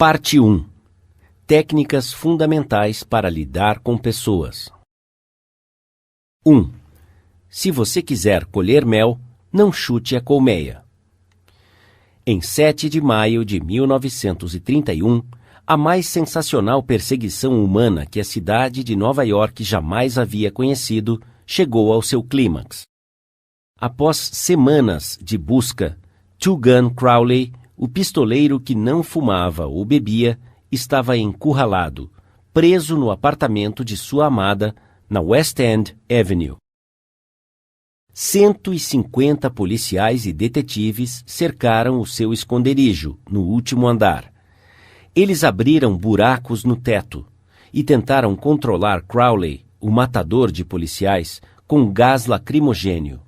Parte 1. Técnicas fundamentais para lidar com pessoas. 1. Se você quiser colher mel, não chute a colmeia. Em 7 de maio de 1931, a mais sensacional perseguição humana que a cidade de Nova York jamais havia conhecido chegou ao seu clímax. Após semanas de busca, Two Gun Crowley, o pistoleiro que não fumava ou bebia, estava encurralado, preso no apartamento de sua amada, na West End Avenue. 150 policiais e detetives cercaram o seu esconderijo, no último andar. Eles abriram buracos no teto e tentaram controlar Crowley, o matador de policiais, com gás lacrimogênio.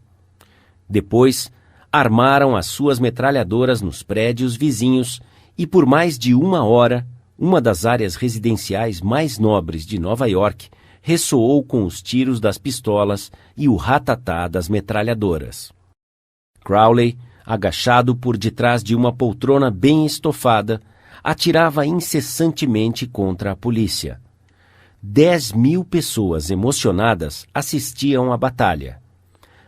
Depois, armaram as suas metralhadoras nos prédios vizinhos e por mais de 1 hora, uma das áreas residenciais mais nobres de Nova York ressoou com os tiros das pistolas e o ratatá das metralhadoras. Crowley, agachado por detrás de uma poltrona bem estofada, atirava incessantemente contra a polícia. 10.000 pessoas emocionadas assistiam à batalha.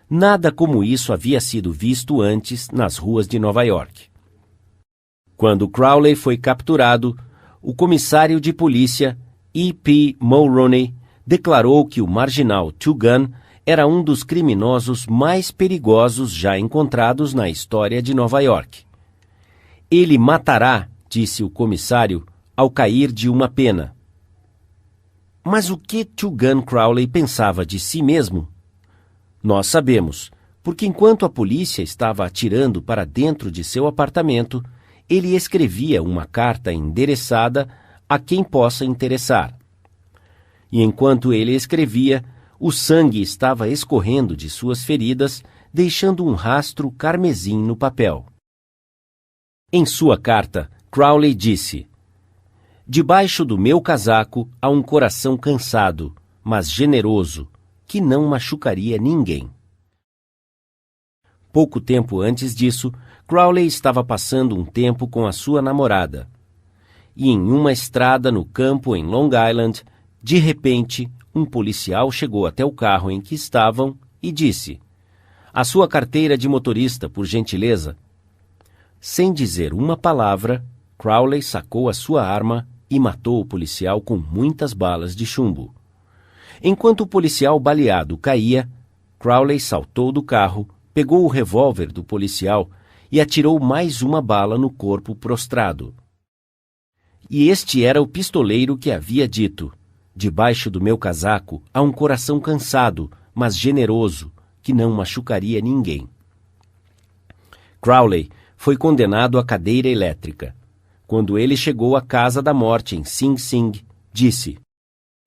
Nada como isso havia sido visto antes nas ruas de Nova York. Quando Crowley foi capturado, o comissário de polícia, E.P. Mulroney, declarou que o marginal Two Gun era um dos criminosos mais perigosos já encontrados na história de Nova York. Ele matará, disse o comissário, ao cair de uma pena. Mas o que Two Gun Crowley pensava de si mesmo? Nós sabemos, porque enquanto a polícia estava atirando para dentro de seu apartamento, ele escrevia uma carta endereçada a quem possa interessar. E enquanto ele escrevia, o sangue estava escorrendo de suas feridas, deixando um rastro carmesim no papel. Em sua carta, Crowley disse: "Debaixo do meu casaco há um coração cansado, mas generoso, que não machucaria ninguém." Pouco tempo antes disso, Crowley estava passando um tempo com a sua namorada. E em uma estrada no campo em Long Island, de repente, um policial chegou até o carro em que estavam e disse: "A sua carteira de motorista, por gentileza." Sem dizer uma palavra, Crowley sacou a sua arma e matou o policial com muitas balas de chumbo. Enquanto o policial baleado caía, Crowley saltou do carro, pegou o revólver do policial e atirou mais uma bala no corpo prostrado. E este era o pistoleiro que havia dito: "Debaixo do meu casaco há um coração cansado, mas generoso, que não machucaria ninguém." Crowley foi condenado à cadeira elétrica. Quando ele chegou à casa da morte em Sing Sing, disse: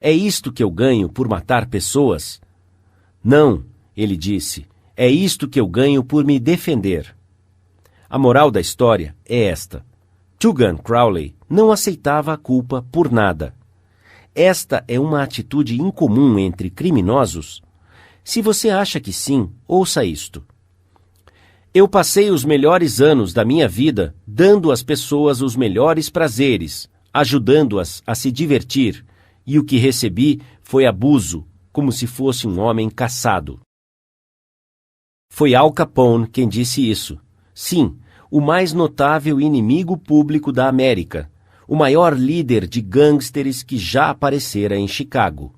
"É isto que eu ganho por matar pessoas?" "Não," ele disse, "é isto que eu ganho por me defender." A moral da história é esta: Two Gun Crowley não aceitava a culpa por nada. Esta é uma atitude incomum entre criminosos? Se você acha que sim, ouça isto. "Eu passei os melhores anos da minha vida dando às pessoas os melhores prazeres, ajudando-as a se divertir, e o que recebi foi abuso, como se fosse um homem caçado." Foi Al Capone quem disse isso. Sim, o mais notável inimigo público da América, o maior líder de gangsters que já aparecera em Chicago.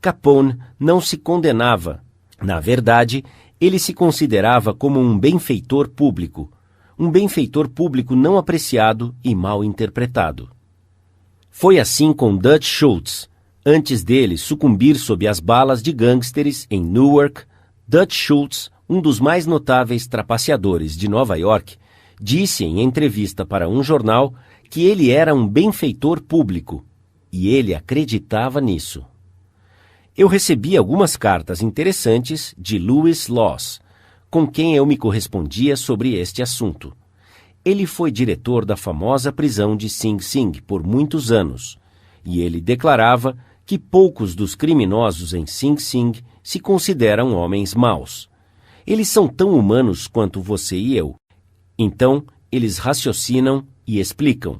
Capone não se condenava. Na verdade, ele se considerava como um benfeitor público não apreciado e mal interpretado. Foi assim com Dutch Schultz. Antes dele sucumbir sob as balas de gangsters em Newark, Dutch Schultz, um dos mais notáveis trapaceadores de Nova York, disse em entrevista para um jornal que ele era um benfeitor público, e ele acreditava nisso. Eu recebi algumas cartas interessantes de Louis Loss, com quem eu me correspondia sobre este assunto. Ele foi diretor da famosa prisão de Sing Sing por muitos anos, e ele declarava que poucos dos criminosos em Sing Sing se consideram homens maus. Eles são tão humanos quanto você e eu. Então, eles raciocinam e explicam.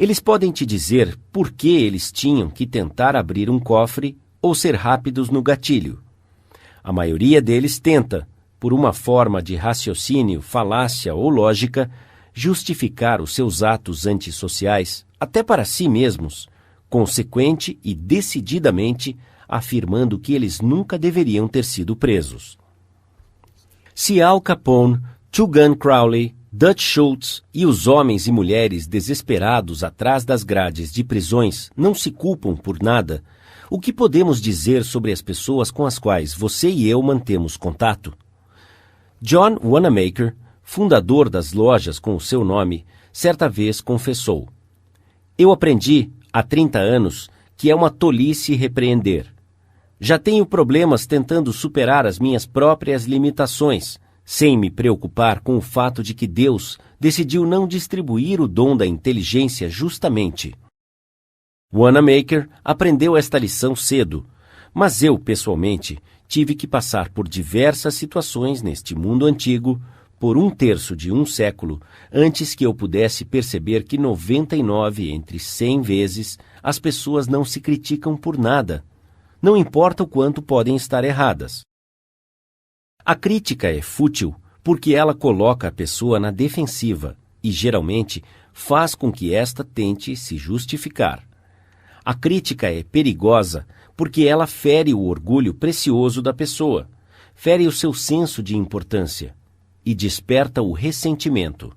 Eles podem te dizer por que eles tinham que tentar abrir um cofre ou ser rápidos no gatilho. A maioria deles tenta, por uma forma de raciocínio, falácia ou lógica, justificar os seus atos antissociais, até para si mesmos, consequente e decididamente afirmando que eles nunca deveriam ter sido presos. Se Al Capone, Tugan Crowley, Dutch Schultz e os homens e mulheres desesperados atrás das grades de prisões não se culpam por nada, o que podemos dizer sobre as pessoas com as quais você e eu mantemos contato? John Wanamaker, fundador das lojas com o seu nome, certa vez confessou: "Eu aprendi, há 30 anos, que é uma tolice repreender. Já tenho problemas tentando superar as minhas próprias limitações, sem me preocupar com o fato de que Deus decidiu não distribuir o dom da inteligência justamente." Wanamaker aprendeu esta lição cedo, mas eu, pessoalmente, tive que passar por diversas situações neste mundo antigo, por 1/3 de um século, antes que eu pudesse perceber que 99 entre 100 vezes as pessoas não se criticam por nada, não importa o quanto podem estar erradas. A crítica é fútil porque ela coloca a pessoa na defensiva e, geralmente, faz com que esta tente se justificar. A crítica é perigosa porque ela fere o orgulho precioso da pessoa, fere o seu senso de importância e desperta o ressentimento.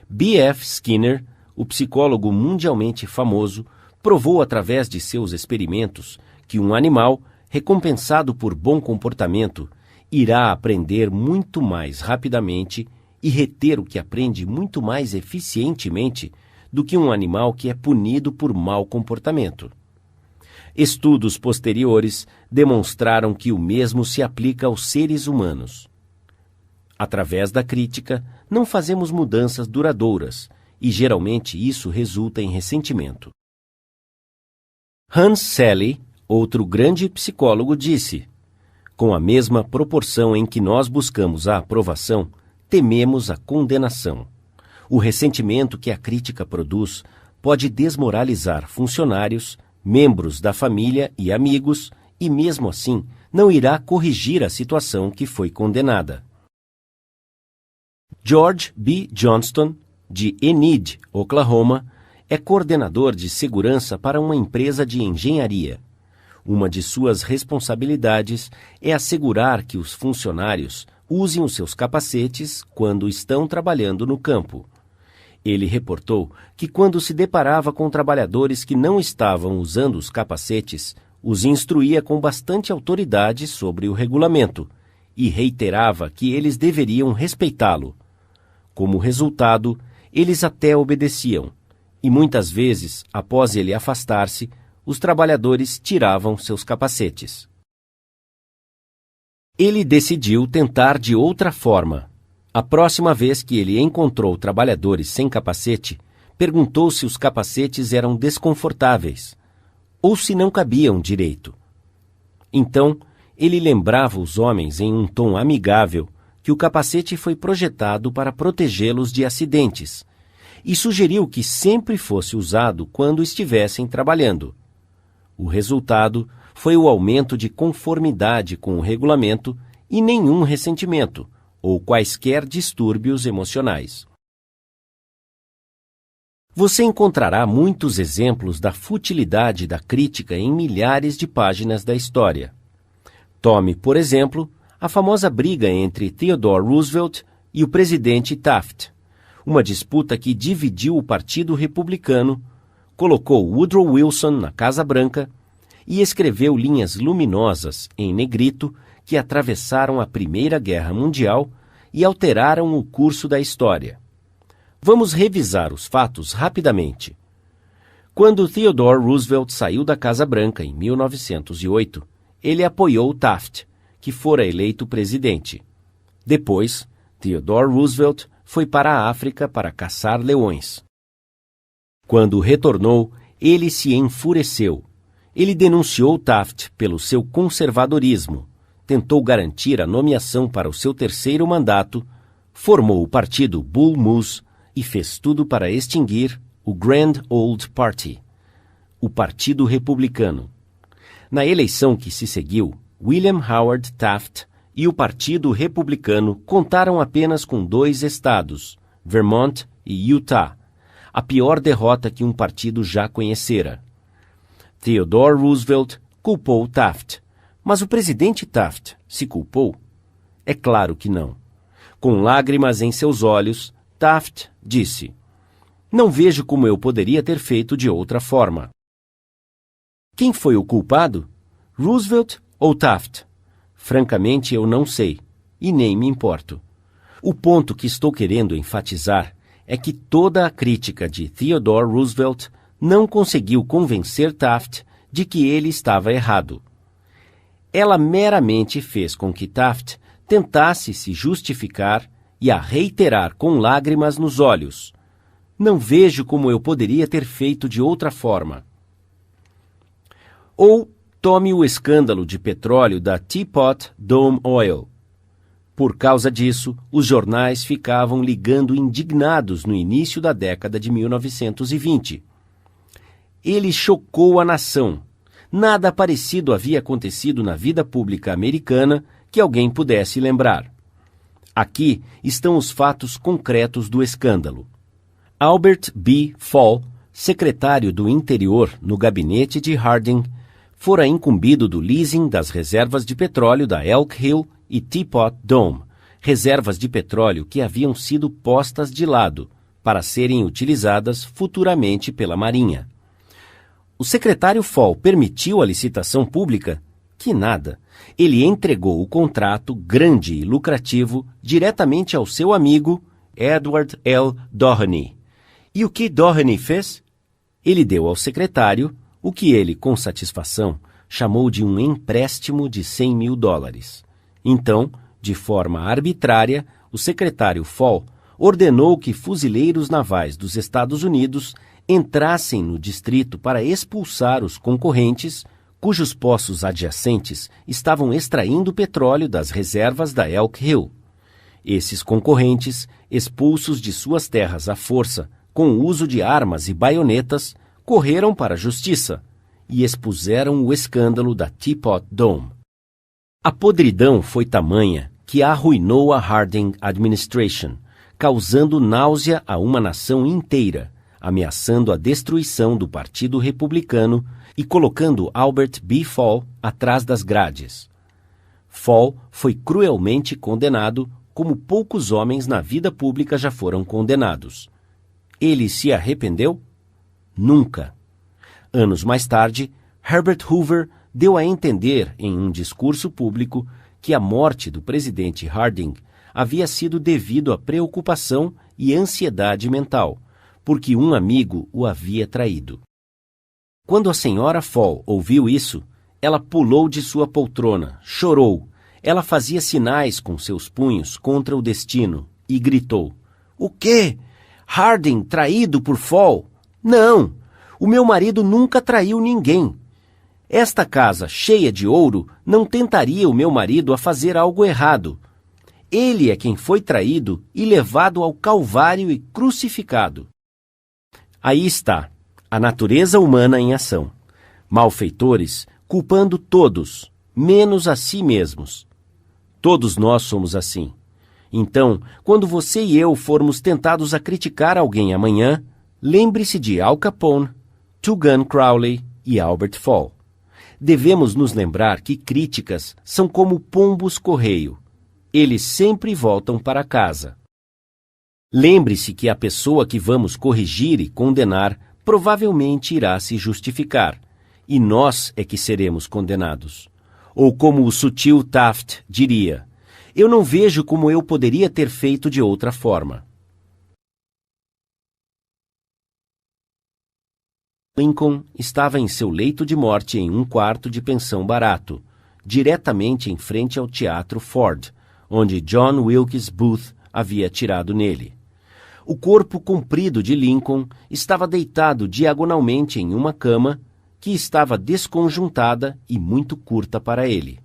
B.F. Skinner, o psicólogo mundialmente famoso, provou através de seus experimentos que um animal, recompensado por bom comportamento, irá aprender muito mais rapidamente e reter o que aprende muito mais eficientemente do que um animal que é punido por mau comportamento. Estudos posteriores demonstraram que o mesmo se aplica aos seres humanos. Através da crítica, não fazemos mudanças duradouras, e geralmente isso resulta em ressentimento. Hans Selye, outro grande psicólogo, disse: "Com a mesma proporção em que nós buscamos a aprovação, tememos a condenação. O ressentimento que a crítica produz pode desmoralizar funcionários, membros da família e amigos, e mesmo assim não irá corrigir a situação que foi condenada." George B. Johnston, de Enid, Oklahoma, é coordenador de segurança para uma empresa de engenharia. Uma de suas responsabilidades é assegurar que os funcionários usem os seus capacetes quando estão trabalhando no campo. Ele reportou que quando se deparava com trabalhadores que não estavam usando os capacetes, os instruía com bastante autoridade sobre o regulamento e reiterava que eles deveriam respeitá-lo. Como resultado, eles até obedeciam, e muitas vezes, após ele afastar-se, os trabalhadores tiravam seus capacetes. Ele decidiu tentar de outra forma. A próxima vez que ele encontrou trabalhadores sem capacete, perguntou se os capacetes eram desconfortáveis ou se não cabiam direito. Então, ele lembrava os homens em um tom amigável que o capacete foi projetado para protegê-los de acidentes e sugeriu que sempre fosse usado quando estivessem trabalhando. O resultado foi o aumento de conformidade com o regulamento e nenhum ressentimento ou quaisquer distúrbios emocionais. Você encontrará muitos exemplos da futilidade da crítica em milhares de páginas da história. Tome, por exemplo, a famosa briga entre Theodore Roosevelt e o presidente Taft, uma disputa que dividiu o Partido Republicano, colocou Woodrow Wilson na Casa Branca e escreveu linhas luminosas em negrito que atravessaram a Primeira Guerra Mundial e alteraram o curso da história. Vamos revisar os fatos rapidamente. Quando Theodore Roosevelt saiu da Casa Branca em 1908, ele apoiou Taft, que fora eleito presidente. Depois, Theodore Roosevelt foi para a África para caçar leões. Quando retornou, ele se enfureceu. Ele denunciou Taft pelo seu conservadorismo, tentou garantir a nomeação para o seu terceiro mandato, formou o partido Bull Moose e fez tudo para extinguir o Grand Old Party, o Partido Republicano. Na eleição que se seguiu, William Howard Taft e o Partido Republicano contaram apenas com 2 estados, Vermont e Utah, a pior derrota que um partido já conhecera. Theodore Roosevelt culpou Taft, mas o presidente Taft se culpou? É claro que não. Com lágrimas em seus olhos, Taft disse: "Não vejo como eu poderia ter feito de outra forma." Quem foi o culpado? Roosevelt ou Taft? Francamente, eu não sei, e nem me importo. O ponto que estou querendo enfatizar é que toda a crítica de Theodore Roosevelt não conseguiu convencer Taft de que ele estava errado. Ela meramente fez com que Taft tentasse se justificar e a reiterar com lágrimas nos olhos: "Não vejo como eu poderia ter feito de outra forma." Ou tome o escândalo de petróleo da Teapot Dome Oil. Por causa disso, os jornais ficavam ligando indignados no início da década de 1920. Ele chocou a nação. Nada parecido havia acontecido na vida pública americana que alguém pudesse lembrar. Aqui estão os fatos concretos do escândalo. Albert B. Fall, secretário do Interior no gabinete de Harding, fora incumbido do leasing das reservas de petróleo da Elk Hill e Teapot Dome, reservas de petróleo que haviam sido postas de lado para serem utilizadas futuramente pela Marinha. O secretário Fall permitiu a licitação pública? Que nada. Ele entregou o contrato grande e lucrativo diretamente ao seu amigo Edward L. Doheny. E o que Doheny fez? Ele deu ao secretário o que ele, com satisfação, chamou de um empréstimo de $100 mil. Então, de forma arbitrária, o secretário Fall ordenou que fuzileiros navais dos Estados Unidos entrassem no distrito para expulsar os concorrentes cujos poços adjacentes estavam extraindo petróleo das reservas da Elk Hill. Esses concorrentes, expulsos de suas terras à força, com o uso de armas e baionetas, correram para a justiça e expuseram o escândalo da Teapot Dome. A podridão foi tamanha que arruinou a Harding Administration, causando náusea a uma nação inteira, ameaçando a destruição do Partido Republicano e colocando Albert B. Fall atrás das grades. Fall foi cruelmente condenado, como poucos homens na vida pública já foram condenados. Ele se arrependeu? Nunca. Anos mais tarde, Herbert Hoover deu a entender em um discurso público que a morte do presidente Harding havia sido devido à preocupação e ansiedade mental, porque um amigo o havia traído. Quando a senhora Fall ouviu isso, ela pulou de sua poltrona, chorou. Ela fazia sinais com seus punhos contra o destino e gritou: "O quê? Harding traído por Fall? Não! O meu marido nunca traiu ninguém. Esta casa cheia de ouro não tentaria o meu marido a fazer algo errado. Ele é quem foi traído e levado ao Calvário e crucificado." Aí está, a natureza humana em ação. Malfeitores culpando todos, menos a si mesmos. Todos nós somos assim. Então, quando você e eu formos tentados a criticar alguém amanhã, lembre-se de Al Capone, Tugan Crowley e Albert Fall. Devemos nos lembrar que críticas são como pombos-correio. Eles sempre voltam para casa. Lembre-se que a pessoa que vamos corrigir e condenar provavelmente irá se justificar, e nós é que seremos condenados. Ou como o sutil Taft diria: "Eu não vejo como eu poderia ter feito de outra forma." Lincoln estava em seu leito de morte em um quarto de pensão barato, diretamente em frente ao Teatro Ford, onde John Wilkes Booth havia atirado nele. O corpo comprido de Lincoln estava deitado diagonalmente em uma cama que estava desconjuntada e muito curta para ele.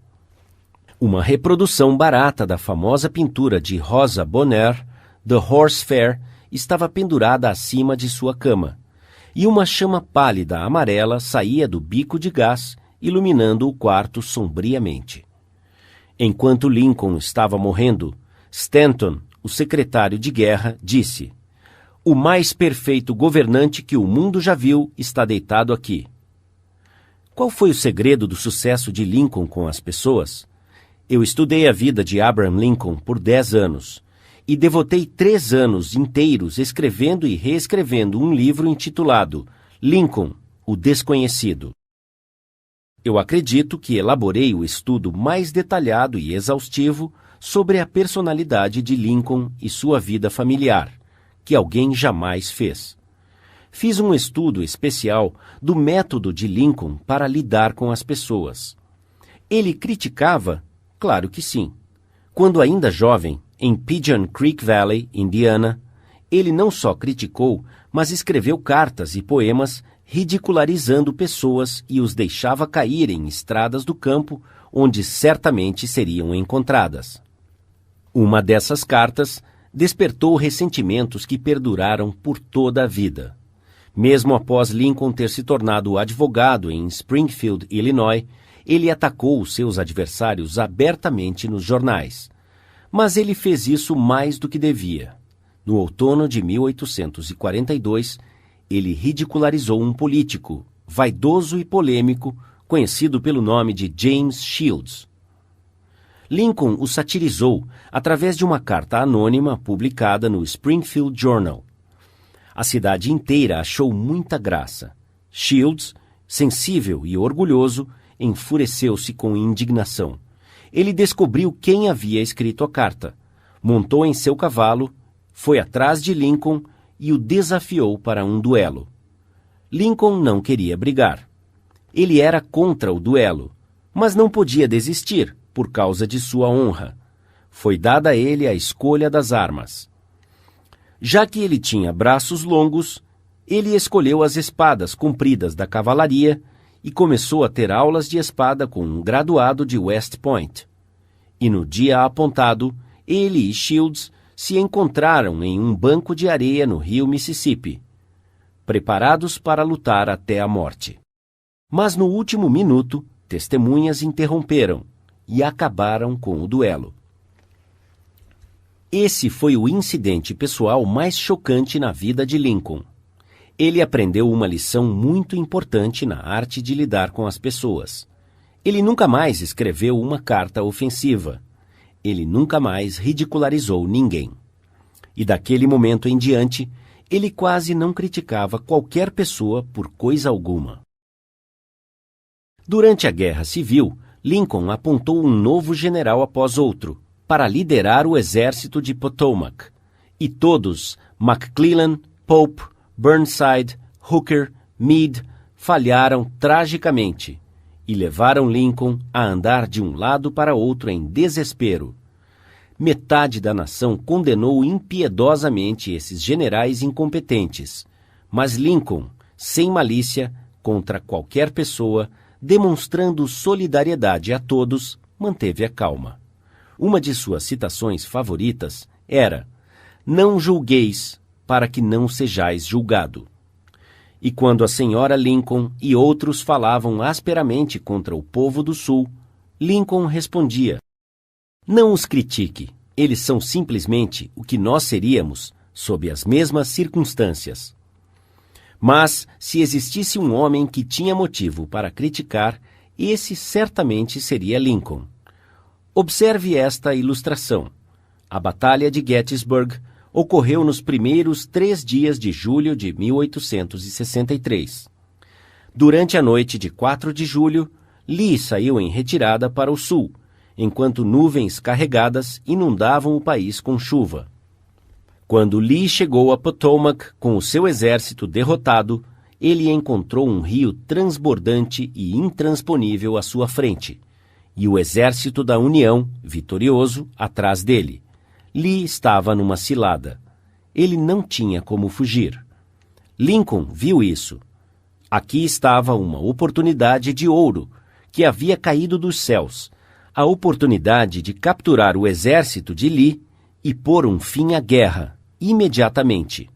Uma reprodução barata da famosa pintura de Rosa Bonheur, The Horse Fair, estava pendurada acima de sua cama, e uma chama pálida amarela saía do bico de gás, iluminando o quarto sombriamente. Enquanto Lincoln estava morrendo, Stanton, o secretário de guerra, disse: "O mais perfeito governante que o mundo já viu está deitado aqui." Qual foi o segredo do sucesso de Lincoln com as pessoas? Eu estudei a vida de Abraham Lincoln por 10 anos e devotei 3 anos inteiros escrevendo e reescrevendo um livro intitulado Lincoln, o Desconhecido. Eu acredito que elaborei o estudo mais detalhado e exaustivo sobre a personalidade de Lincoln e sua vida familiar, que alguém jamais fez. Fiz um estudo especial do método de Lincoln para lidar com as pessoas. Ele criticava? Claro que sim. Quando ainda jovem, em Pigeon Creek Valley, Indiana, ele não só criticou, mas escreveu cartas e poemas ridicularizando pessoas e os deixava cair em estradas do campo onde certamente seriam encontradas. Uma dessas cartas despertou ressentimentos que perduraram por toda a vida. Mesmo após Lincoln ter se tornado advogado em Springfield, Illinois, ele atacou os seus adversários abertamente nos jornais. Mas ele fez isso mais do que devia. No outono de 1842, ele ridicularizou um político, vaidoso e polêmico, conhecido pelo nome de James Shields. Lincoln o satirizou através de uma carta anônima publicada no Springfield Journal. A cidade inteira achou muita graça. Shields, sensível e orgulhoso, enfureceu-se com indignação. Ele descobriu quem havia escrito a carta, montou em seu cavalo, foi atrás de Lincoln e o desafiou para um duelo. Lincoln não queria brigar. Ele era contra o duelo, mas não podia desistir por causa de sua honra. Foi dada a ele a escolha das armas. Já que ele tinha braços longos, ele escolheu as espadas compridas da cavalaria e começou a ter aulas de espada com um graduado de West Point. E no dia apontado, ele e Shields se encontraram em um banco de areia no rio Mississippi, preparados para lutar até a morte. Mas no último minuto, testemunhas interromperam e acabaram com o duelo. Esse foi o incidente pessoal mais chocante na vida de Lincoln. Ele aprendeu uma lição muito importante na arte de lidar com as pessoas. Ele nunca mais escreveu uma carta ofensiva. Ele nunca mais ridicularizou ninguém. E daquele momento em diante, ele quase não criticava qualquer pessoa por coisa alguma. Durante a Guerra Civil, Lincoln apontou um novo general após outro para liderar o exército de Potomac. E todos, McClellan, Pope, Burnside, Hooker, Meade, falharam tragicamente e levaram Lincoln a andar de um lado para outro em desespero. Metade da nação condenou impiedosamente esses generais incompetentes, mas Lincoln, sem malícia, contra qualquer pessoa, demonstrando solidariedade a todos, manteve a calma. Uma de suas citações favoritas era: "Não julgueis, para que não sejais julgado." E quando a senhora Lincoln e outros falavam asperamente contra o povo do Sul, Lincoln respondia: "Não os critique, eles são simplesmente o que nós seríamos sob as mesmas circunstâncias." Mas, se existisse um homem que tinha motivo para criticar, esse certamente seria Lincoln. Observe esta ilustração. A Batalha de Gettysburg ocorreu nos primeiros 3 dias de julho de 1863. Durante a noite de 4 de julho, Lee saiu em retirada para o sul, enquanto nuvens carregadas inundavam o país com chuva. Quando Lee chegou a Potomac com o seu exército derrotado, ele encontrou um rio transbordante e intransponível à sua frente, e o exército da União, vitorioso, atrás dele. Lee estava numa cilada. Ele não tinha como fugir. Lincoln viu isso. Aqui estava uma oportunidade de ouro que havia caído dos céus, a oportunidade de capturar o exército de Lee e pôr um fim à guerra, imediatamente.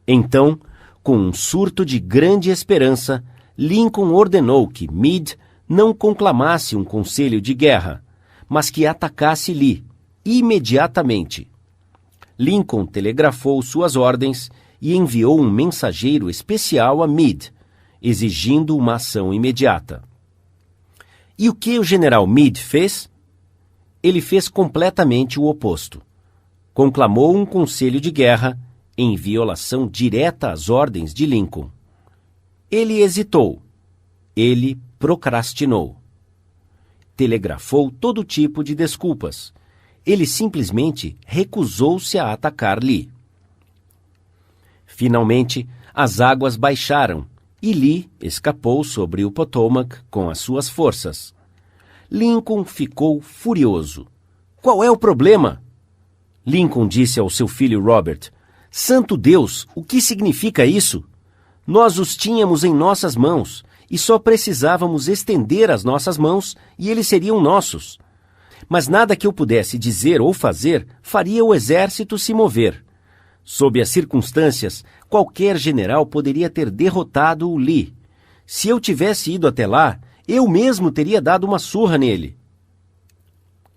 Então, Com um surto de grande esperança, Lincoln ordenou que Meade não conclamasse um conselho de guerra, mas que atacasse Lee, imediatamente. Lincoln telegrafou suas ordens e enviou um mensageiro especial a Meade, exigindo uma ação imediata. E o que o general Meade fez? Ele fez completamente o oposto. Conclamou um conselho de guerra em violação direta às ordens de Lincoln. Ele hesitou. Ele procrastinou. Telegrafou todo tipo de desculpas. Ele simplesmente recusou-se a atacar Lee. Finalmente, as águas baixaram e Lee escapou sobre o Potomac com as suas forças. Lincoln ficou furioso. Qual é o problema? Lincoln disse ao seu filho Robert: Santo Deus, o que significa isso? Nós os tínhamos em nossas mãos e só precisávamos estender as nossas mãos e eles seriam nossos. Mas nada que eu pudesse dizer ou fazer faria o exército se mover. Sob as circunstâncias, qualquer general poderia ter derrotado o Lee. Se eu tivesse ido até lá, eu mesmo teria dado uma surra nele.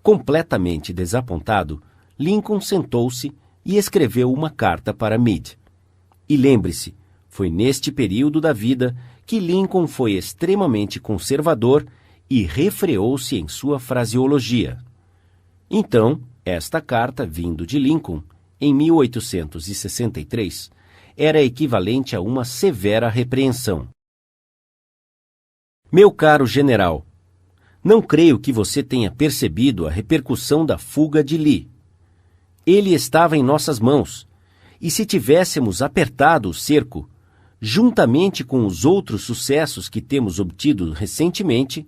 Completamente desapontado, Lincoln sentou-se e escreveu uma carta para Meade. E lembre-se, foi neste período da vida que Lincoln foi extremamente conservador e refreou-se em sua fraseologia. Então, esta carta, vindo de Lincoln, em 1863, era equivalente a uma severa repreensão. Meu caro general, não creio que você tenha percebido a repercussão da fuga de Lee. Ele estava em nossas mãos, e se tivéssemos apertado o cerco, juntamente com os outros sucessos que temos obtido recentemente,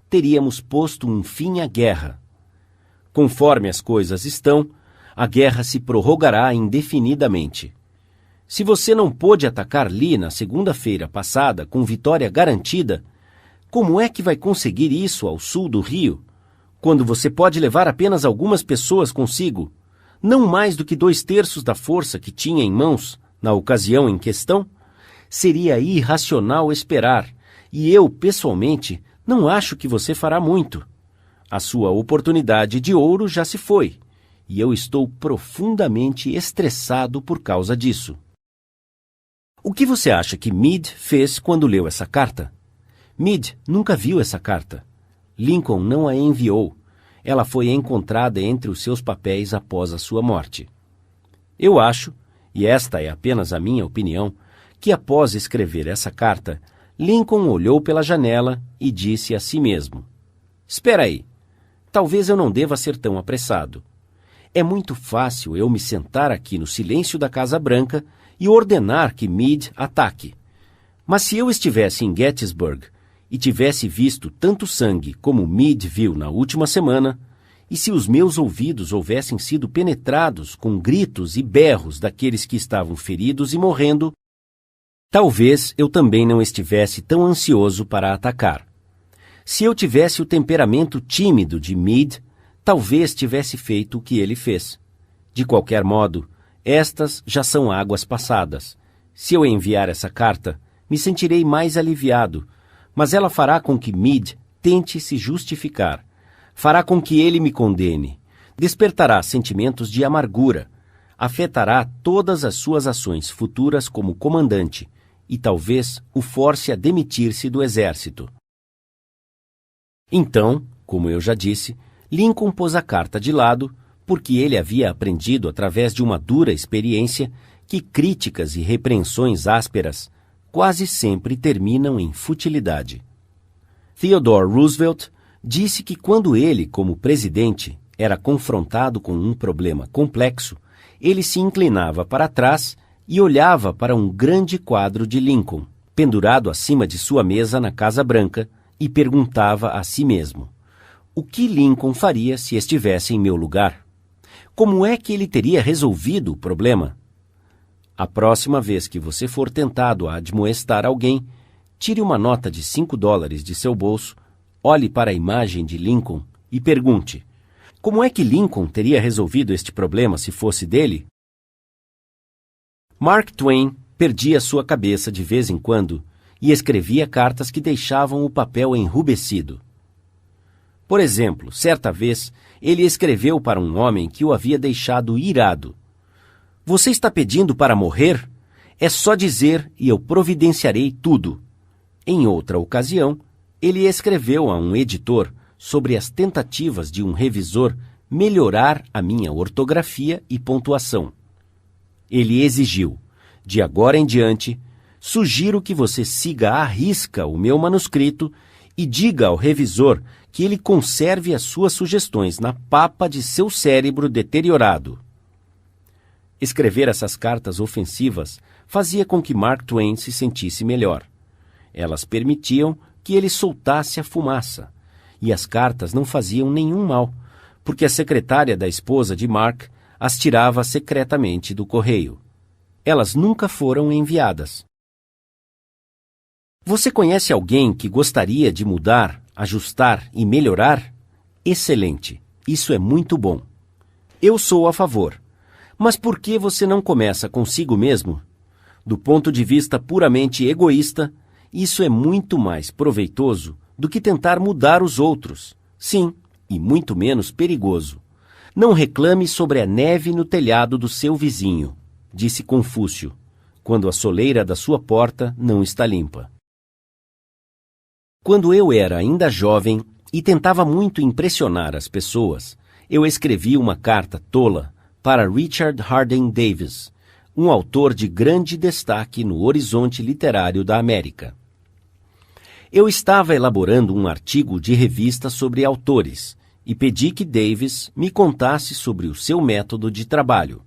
teríamos posto um fim à guerra. Conforme as coisas estão, a guerra se prorrogará indefinidamente. Se você não pôde atacar Lee na segunda-feira passada com vitória garantida, como é que vai conseguir isso ao sul do Rio, quando você pode levar apenas algumas pessoas consigo, não mais do que 2/3 da força que tinha em mãos na ocasião em questão? Seria irracional esperar, e eu, pessoalmente, não acho que você fará muito. A sua oportunidade de ouro já se foi, e eu estou profundamente estressado por causa disso. O que você acha que Meade fez quando leu essa carta? Meade nunca viu essa carta. Lincoln não a enviou. Ela foi encontrada entre os seus papéis após a sua morte. Eu acho, e esta é apenas a minha opinião, que após escrever essa carta, Lincoln olhou pela janela e disse a si mesmo: Espera aí, talvez eu não deva ser tão apressado. É muito fácil eu me sentar aqui no silêncio da Casa Branca e ordenar que Meade ataque. Mas se eu estivesse em Gettysburg e tivesse visto tanto sangue como Meade viu na última semana, e se os meus ouvidos houvessem sido penetrados com gritos e berros daqueles que estavam feridos e morrendo, talvez eu também não estivesse tão ansioso para atacar. Se eu tivesse o temperamento tímido de Meade, talvez tivesse feito o que ele fez. De qualquer modo, estas já são águas passadas. Se eu enviar essa carta, me sentirei mais aliviado, mas ela fará com que Meade tente se justificar. Fará com que ele me condene. Despertará sentimentos de amargura. Afetará todas as suas ações futuras como comandante e talvez o force a demitir-se do exército. Então, como eu já disse, Lincoln pôs a carta de lado porque ele havia aprendido através de uma dura experiência que críticas e repreensões ásperas quase sempre terminam em futilidade. Theodore Roosevelt disse que quando ele, como presidente, era confrontado com um problema complexo, ele se inclinava para trás e olhava para um grande quadro de Lincoln, pendurado acima de sua mesa na Casa Branca, e perguntava a si mesmo: o que Lincoln faria se estivesse em meu lugar? Como é que ele teria resolvido o problema? A próxima vez que você for tentado a admoestar alguém, tire uma nota de $5 de seu bolso, olhe para a imagem de Lincoln e pergunte: como é que Lincoln teria resolvido este problema se fosse dele? Mark Twain perdia sua cabeça de vez em quando e escrevia cartas que deixavam o papel enrubescido. Por exemplo, certa vez, ele escreveu para um homem que o havia deixado irado: "Você está pedindo para morrer? É só dizer e eu providenciarei tudo." Em outra ocasião, ele escreveu a um editor sobre as tentativas de um revisor melhorar a minha ortografia e pontuação. Ele exigiu: "De agora em diante, sugiro que você siga à risca o meu manuscrito e diga ao revisor que ele conserve as suas sugestões na papa de seu cérebro deteriorado." Escrever essas cartas ofensivas fazia com que Mark Twain se sentisse melhor. Elas permitiam que ele soltasse a fumaça, e as cartas não faziam nenhum mal, porque a secretária da esposa de Mark as tirava secretamente do correio. Elas nunca foram enviadas. Você conhece alguém que gostaria de mudar, ajustar e melhorar? Excelente! Isso é muito bom. Eu sou a favor. Mas por que você não começa consigo mesmo? Do ponto de vista puramente egoísta, isso é muito mais proveitoso do que tentar mudar os outros. Sim, e muito menos perigoso. Não reclame sobre a neve no telhado do seu vizinho, disse Confúcio, quando a soleira da sua porta não está limpa. Quando eu era ainda jovem e tentava muito impressionar as pessoas, eu escrevi uma carta tola para Richard Harding Davis, um autor de grande destaque no horizonte literário da América. Eu estava elaborando um artigo de revista sobre autores e pedi que Davis me contasse sobre o seu método de trabalho.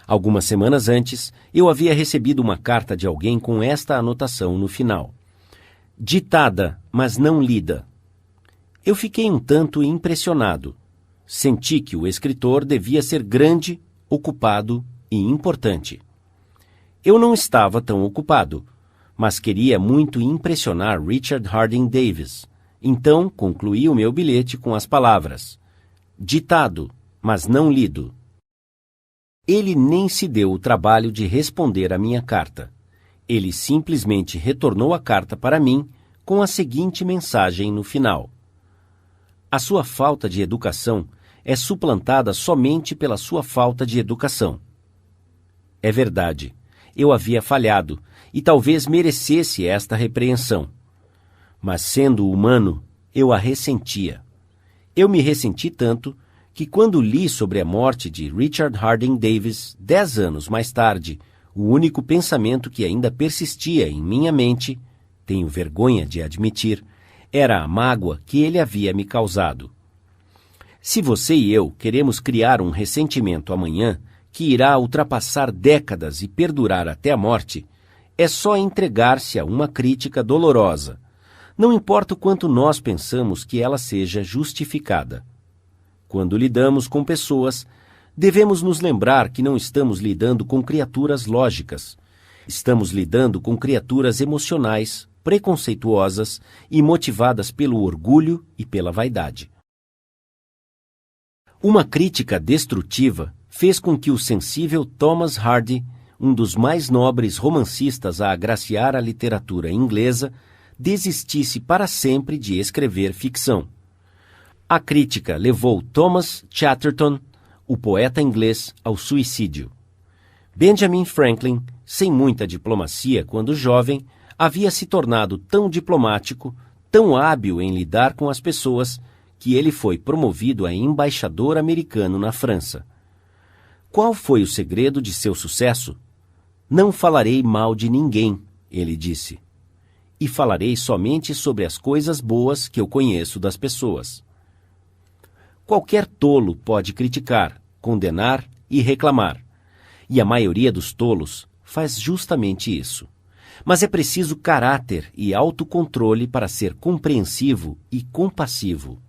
Algumas semanas antes, eu havia recebido uma carta de alguém com esta anotação no final: "Ditada, mas não lida." Eu fiquei um tanto impressionado. Senti que o escritor devia ser grande, ocupado e importante. Eu não estava tão ocupado, mas queria muito impressionar Richard Harding Davis. Então, concluí o meu bilhete com as palavras: "Ditado, mas não lido." Ele nem se deu o trabalho de responder à minha carta. Ele simplesmente retornou a carta para mim com a seguinte mensagem no final: "A sua falta de educação é suplantada somente pela sua falta de educação." É verdade, eu havia falhado e talvez merecesse esta repreensão. Mas, sendo humano, eu a ressentia. Eu me ressenti tanto que, quando li sobre a morte de Richard Harding Davis 10 anos mais tarde, o único pensamento que ainda persistia em minha mente, tenho vergonha de admitir, era a mágoa que ele havia me causado. Se você e eu queremos criar um ressentimento amanhã que irá ultrapassar décadas e perdurar até a morte, é só entregar-se a uma crítica dolorosa, não importa o quanto nós pensamos que ela seja justificada. Quando lidamos com pessoas, devemos nos lembrar que não estamos lidando com criaturas lógicas. Estamos lidando com criaturas emocionais, preconceituosas e motivadas pelo orgulho e pela vaidade. Uma crítica destrutiva fez com que o sensível Thomas Hardy, um dos mais nobres romancistas a agraciar a literatura inglesa, desistisse para sempre de escrever ficção. A crítica levou Thomas Chatterton, o poeta inglês, ao suicídio. Benjamin Franklin, sem muita diplomacia quando jovem, havia se tornado tão diplomático, tão hábil em lidar com as pessoas, que ele foi promovido a embaixador americano na França. Qual foi o segredo de seu sucesso? "Não falarei mal de ninguém", ele disse, "e falarei somente sobre as coisas boas que eu conheço das pessoas." Qualquer tolo pode criticar, condenar e reclamar, e a maioria dos tolos faz justamente isso. Mas é preciso caráter e autocontrole para ser compreensivo e compassivo.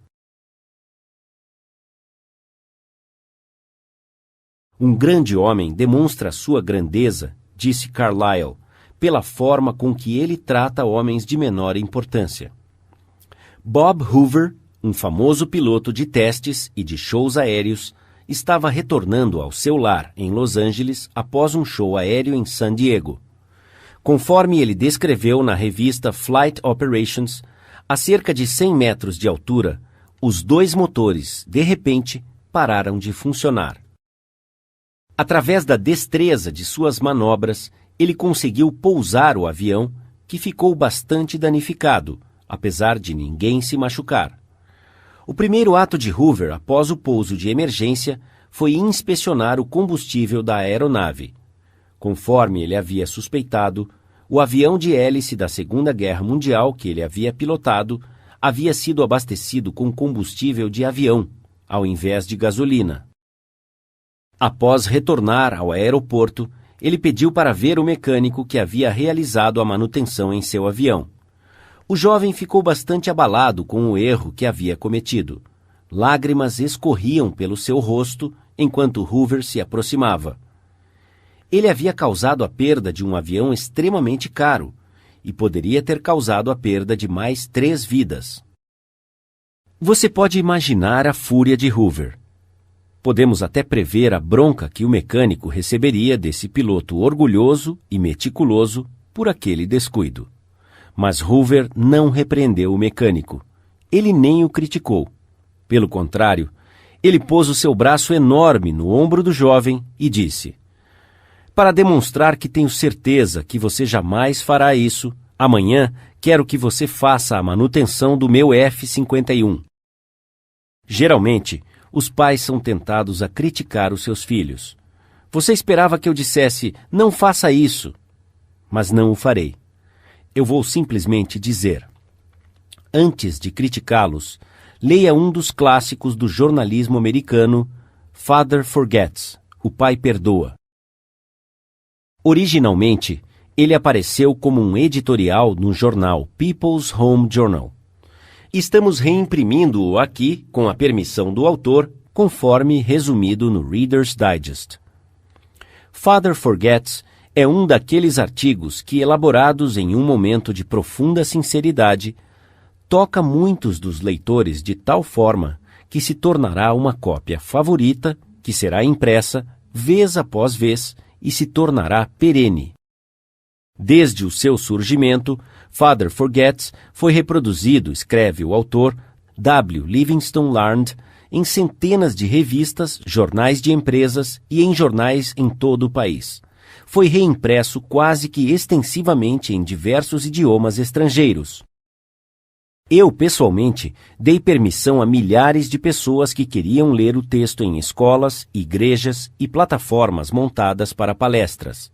Um grande homem demonstra sua grandeza, disse Carlyle, pela forma com que ele trata homens de menor importância. Bob Hoover, um famoso piloto de testes e de shows aéreos, estava retornando ao seu lar em Los Angeles após um show aéreo em San Diego. Conforme ele descreveu na revista Flight Operations, a cerca de 100 metros de altura, os dois motores, de repente, pararam de funcionar. Através da destreza de suas manobras, ele conseguiu pousar o avião, que ficou bastante danificado, apesar de ninguém se machucar. O primeiro ato de Hoover após o pouso de emergência foi inspecionar o combustível da aeronave. Conforme ele havia suspeitado, o avião de hélice da Segunda Guerra Mundial que ele havia pilotado havia sido abastecido com combustível de avião, ao invés de gasolina. Após retornar ao aeroporto, ele pediu para ver o mecânico que havia realizado a manutenção em seu avião. O jovem ficou bastante abalado com o erro que havia cometido. Lágrimas escorriam pelo seu rosto enquanto Hoover se aproximava. Ele havia causado a perda de um avião extremamente caro e poderia ter causado a perda de mais 3 vidas. Você pode imaginar a fúria de Hoover. Podemos até prever a bronca que o mecânico receberia desse piloto orgulhoso e meticuloso por aquele descuido. Mas Hoover não repreendeu o mecânico. Ele nem o criticou. Pelo contrário, ele pôs o seu braço enorme no ombro do jovem e disse: "Para demonstrar que tenho certeza que você jamais fará isso, amanhã quero que você faça a manutenção do meu F-51. Geralmente, os pais são tentados a criticar os seus filhos. Você esperava que eu dissesse, não faça isso, mas não o farei. Eu vou simplesmente dizer. Antes de criticá-los, leia um dos clássicos do jornalismo americano, Father Forgets, O Pai Perdoa. Originalmente, ele apareceu como um editorial no jornal People's Home Journal. Estamos reimprimindo-o aqui, com a permissão do autor, conforme resumido no Reader's Digest. Father Forgets é um daqueles artigos que, elaborados em um momento de profunda sinceridade, toca muitos dos leitores de tal forma que se tornará uma cópia favorita, que será impressa vez após vez e se tornará perene. Desde o seu surgimento, Father Forgets foi reproduzido, escreve o autor, W. Livingston Larned, em centenas de revistas, jornais de empresas e em jornais em todo o país. Foi reimpresso quase que extensivamente em diversos idiomas estrangeiros. Eu, pessoalmente, dei permissão a milhares de pessoas que queriam ler o texto em escolas, igrejas e plataformas montadas para palestras.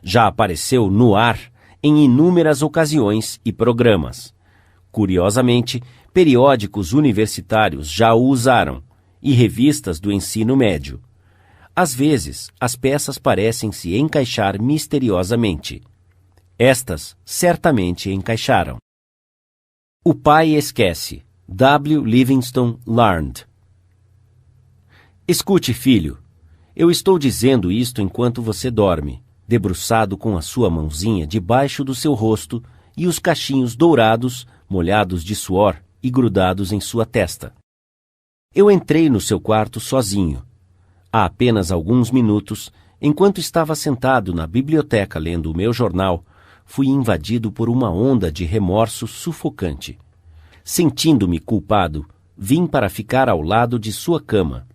Já apareceu no ar em inúmeras ocasiões e programas. Curiosamente, periódicos universitários já o usaram, e revistas do ensino médio. Às vezes, as peças parecem se encaixar misteriosamente. Estas certamente encaixaram. O pai esquece. W. Livingston Larned. Escute, filho. Eu estou dizendo isto enquanto você dorme, debruçado com a sua mãozinha debaixo do seu rosto e os cachinhos dourados, molhados de suor e grudados em sua testa. Eu entrei no seu quarto sozinho. Há apenas alguns minutos, enquanto estava sentado na biblioteca lendo o meu jornal, fui invadido por uma onda de remorso sufocante. Sentindo-me culpado, vim para ficar ao lado de sua cama.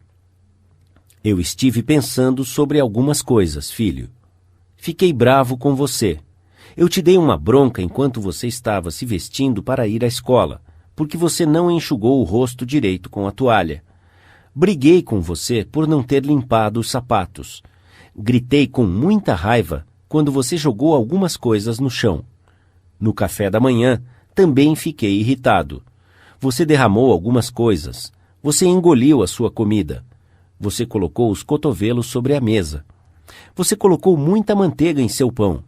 Eu estive pensando sobre algumas coisas, filho. Fiquei bravo com você. Eu te dei uma bronca enquanto você estava se vestindo para ir à escola, porque você não enxugou o rosto direito com a toalha. Briguei com você por não ter limpado os sapatos. Gritei com muita raiva quando você jogou algumas coisas no chão. No café da manhã, também fiquei irritado. Você derramou algumas coisas. Você engoliu a sua comida. Você colocou os cotovelos sobre a mesa. Você colocou muita manteiga em seu pão.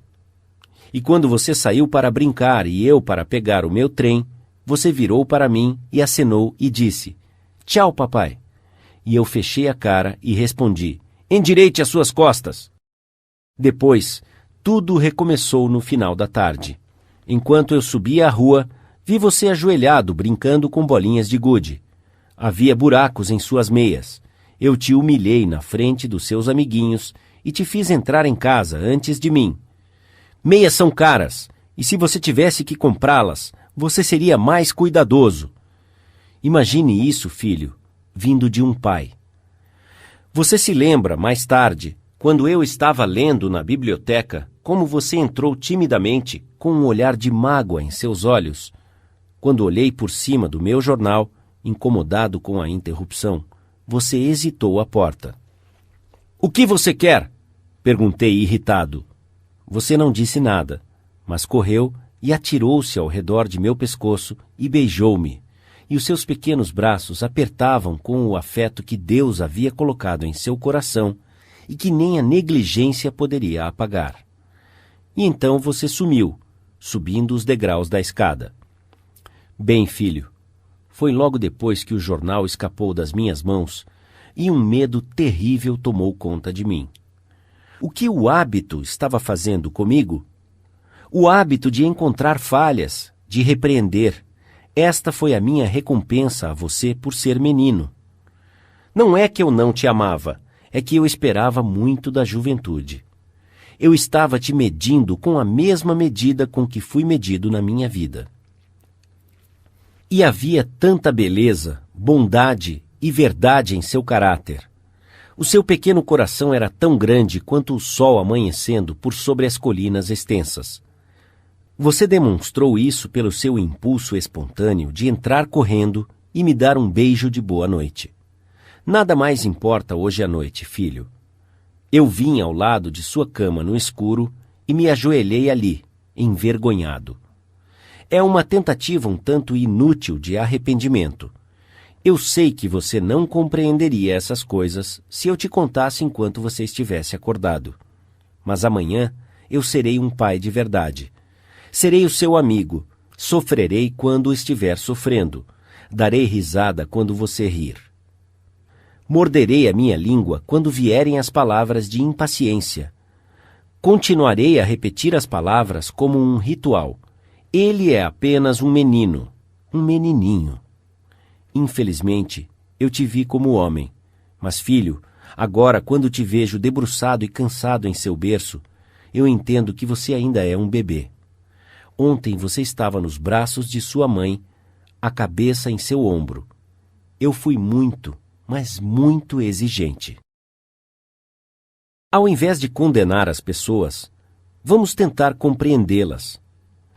E quando você saiu para brincar e eu para pegar o meu trem, você virou para mim e acenou e disse, "Tchau, papai." E eu fechei a cara e respondi, "Endireite as suas costas." Depois, tudo recomeçou no final da tarde. Enquanto eu subia a rua, vi você ajoelhado brincando com bolinhas de gude. Havia buracos em suas meias. Eu te humilhei na frente dos seus amiguinhos e te fiz entrar em casa antes de mim. Meias são caras, e se você tivesse que comprá-las, você seria mais cuidadoso. Imagine isso, filho, vindo de um pai. Você se lembra, mais tarde, quando eu estava lendo na biblioteca, como você entrou timidamente, com um olhar de mágoa em seus olhos? Quando olhei por cima do meu jornal, incomodado com a interrupção, você hesitou à porta. O que você quer? Perguntei irritado. Você não disse nada, mas correu e atirou-se ao redor de meu pescoço e beijou-me, e os seus pequenos braços apertavam com o afeto que Deus havia colocado em seu coração e que nem a negligência poderia apagar. E então você sumiu, subindo os degraus da escada. Bem, filho, foi logo depois que o jornal escapou das minhas mãos e um medo terrível tomou conta de mim. O que o hábito estava fazendo comigo? O hábito de encontrar falhas, de repreender. Esta foi a minha recompensa a você por ser menino. Não é que eu não te amava, é que eu esperava muito da juventude. Eu estava te medindo com a mesma medida com que fui medido na minha vida. E havia tanta beleza, bondade e verdade em seu caráter. O seu pequeno coração era tão grande quanto o sol amanhecendo por sobre as colinas extensas. Você demonstrou isso pelo seu impulso espontâneo de entrar correndo e me dar um beijo de boa noite. Nada mais importa hoje à noite, filho. Eu vim ao lado de sua cama no escuro e me ajoelhei ali, envergonhado. É uma tentativa um tanto inútil de arrependimento. Eu sei que você não compreenderia essas coisas se eu te contasse enquanto você estivesse acordado. Mas amanhã eu serei um pai de verdade. Serei o seu amigo. Sofrerei quando estiver sofrendo. Darei risada quando você rir. Morderei a minha língua quando vierem as palavras de impaciência. Continuarei a repetir as palavras como um ritual. Ele é apenas um menino, um menininho. Infelizmente, eu te vi como homem. Mas, filho, agora, quando te vejo debruçado e cansado em seu berço, eu entendo que você ainda é um bebê. Ontem você estava nos braços de sua mãe, a cabeça em seu ombro. Eu fui muito, mas muito exigente. Ao invés de condenar as pessoas, vamos tentar compreendê-las.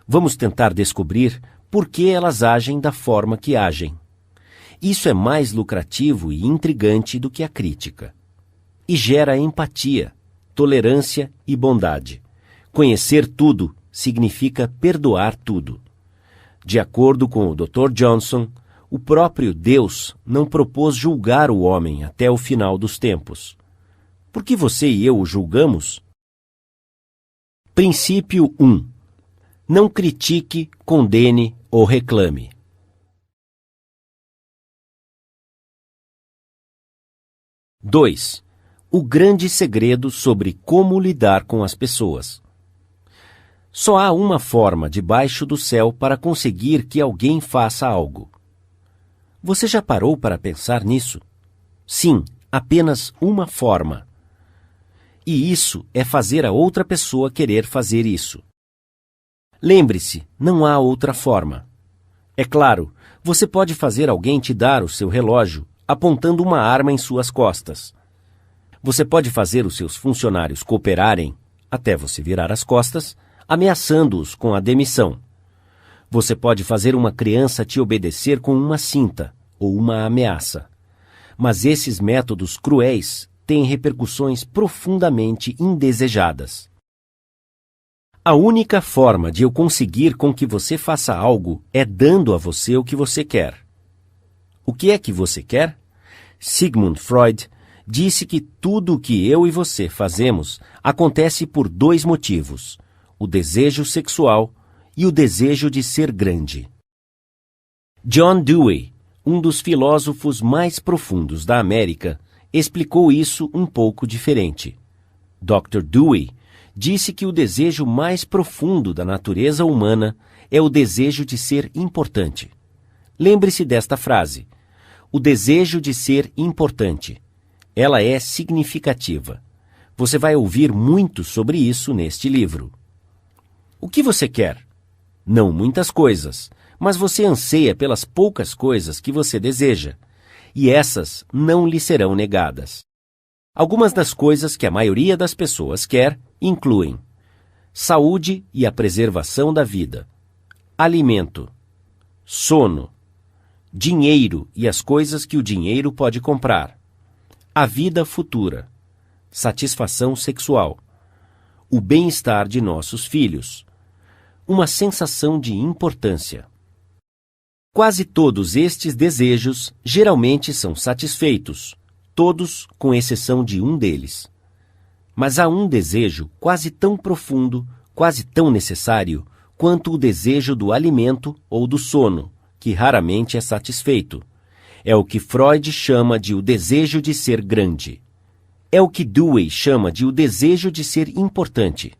Vamos tentar descobrir por que elas agem da forma que agem. Isso é mais lucrativo e intrigante do que a crítica. E gera empatia, tolerância e bondade. Conhecer tudo significa perdoar tudo. De acordo com o Dr. Johnson, o próprio Deus não propôs julgar o homem até o final dos tempos. Por que você e eu o julgamos? Princípio 1. Não critique, condene ou reclame. Dois. O grande segredo sobre como lidar com as pessoas. Só há uma forma debaixo do céu para conseguir que alguém faça algo. Você já parou para pensar nisso? Sim, apenas uma forma. E isso é fazer a outra pessoa querer fazer isso. Lembre-se, não há outra forma. É claro, você pode fazer alguém te dar o seu relógio apontando uma arma em suas costas. Você pode fazer os seus funcionários cooperarem, até você virar as costas, ameaçando-os com a demissão. Você pode fazer uma criança te obedecer com uma cinta ou uma ameaça. Mas esses métodos cruéis têm repercussões profundamente indesejadas. A única forma de eu conseguir com que você faça algo é dando a você o que você quer. O que é que você quer? Sigmund Freud disse que tudo o que eu e você fazemos acontece por dois motivos: o desejo sexual e o desejo de ser grande. John Dewey, um dos filósofos mais profundos da América, explicou isso um pouco diferente. Dr. Dewey disse que o desejo mais profundo da natureza humana é o desejo de ser importante. Lembre-se desta frase: o desejo de ser importante. Ela é significativa. Você vai ouvir muito sobre isso neste livro. O que você quer? Não muitas coisas, mas você anseia pelas poucas coisas que você deseja, e essas não lhe serão negadas. Algumas das coisas que a maioria das pessoas quer incluem saúde e a preservação da vida, alimento, sono, dinheiro e as coisas que o dinheiro pode comprar, a vida futura, satisfação sexual, o bem-estar de nossos filhos, uma sensação de importância. Quase todos estes desejos geralmente são satisfeitos, todos com exceção de um deles. Mas há um desejo quase tão profundo, quase tão necessário, quanto o desejo do alimento ou do sono, que raramente é satisfeito. É o que Freud chama de o desejo de ser grande. É o que Dewey chama de o desejo de ser importante.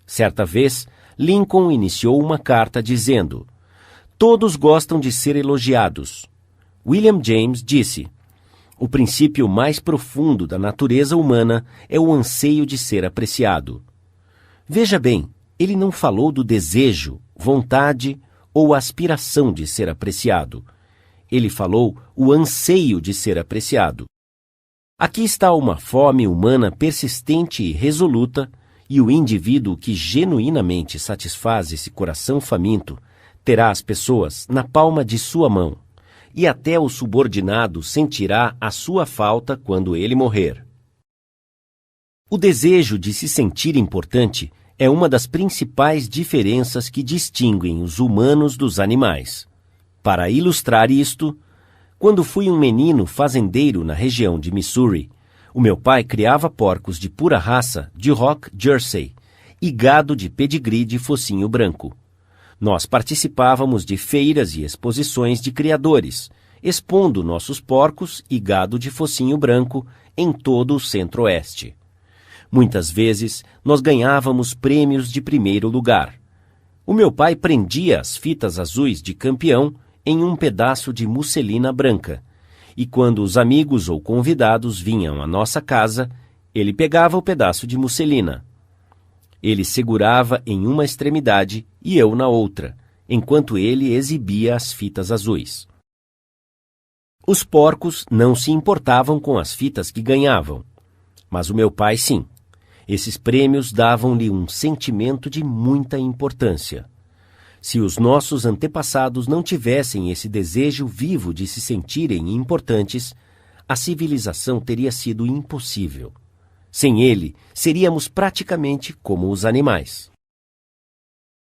Certa vez, Lincoln iniciou uma carta dizendo: "Todos gostam de ser elogiados." William James disse: "O princípio mais profundo da natureza humana é o anseio de ser apreciado." Veja bem, ele não falou do desejo, vontade ou aspiração de ser apreciado. Ele falou o anseio de ser apreciado. Aqui está uma fome humana persistente e resoluta, e o indivíduo que genuinamente satisfaz esse coração faminto terá as pessoas na palma de sua mão, e até o subordinado sentirá a sua falta quando ele morrer. O desejo de se sentir importante é uma das principais diferenças que distinguem os humanos dos animais. Para ilustrar isto, quando fui um menino fazendeiro na região de Missouri, o meu pai criava porcos de pura raça de Rock Jersey e gado de pedigree de focinho branco. Nós participávamos de feiras e exposições de criadores, expondo nossos porcos e gado de focinho branco em todo o centro-oeste. Muitas vezes, nós ganhávamos prêmios de primeiro lugar. O meu pai prendia as fitas azuis de campeão em um pedaço de musselina branca, e quando os amigos ou convidados vinham à nossa casa, ele pegava o pedaço de musselina. Ele segurava em uma extremidade e eu na outra, enquanto ele exibia as fitas azuis. Os porcos não se importavam com as fitas que ganhavam, mas o meu pai sim. Esses prêmios davam-lhe um sentimento de muita importância. Se os nossos antepassados não tivessem esse desejo vivo de se sentirem importantes, a civilização teria sido impossível. Sem ele, seríamos praticamente como os animais.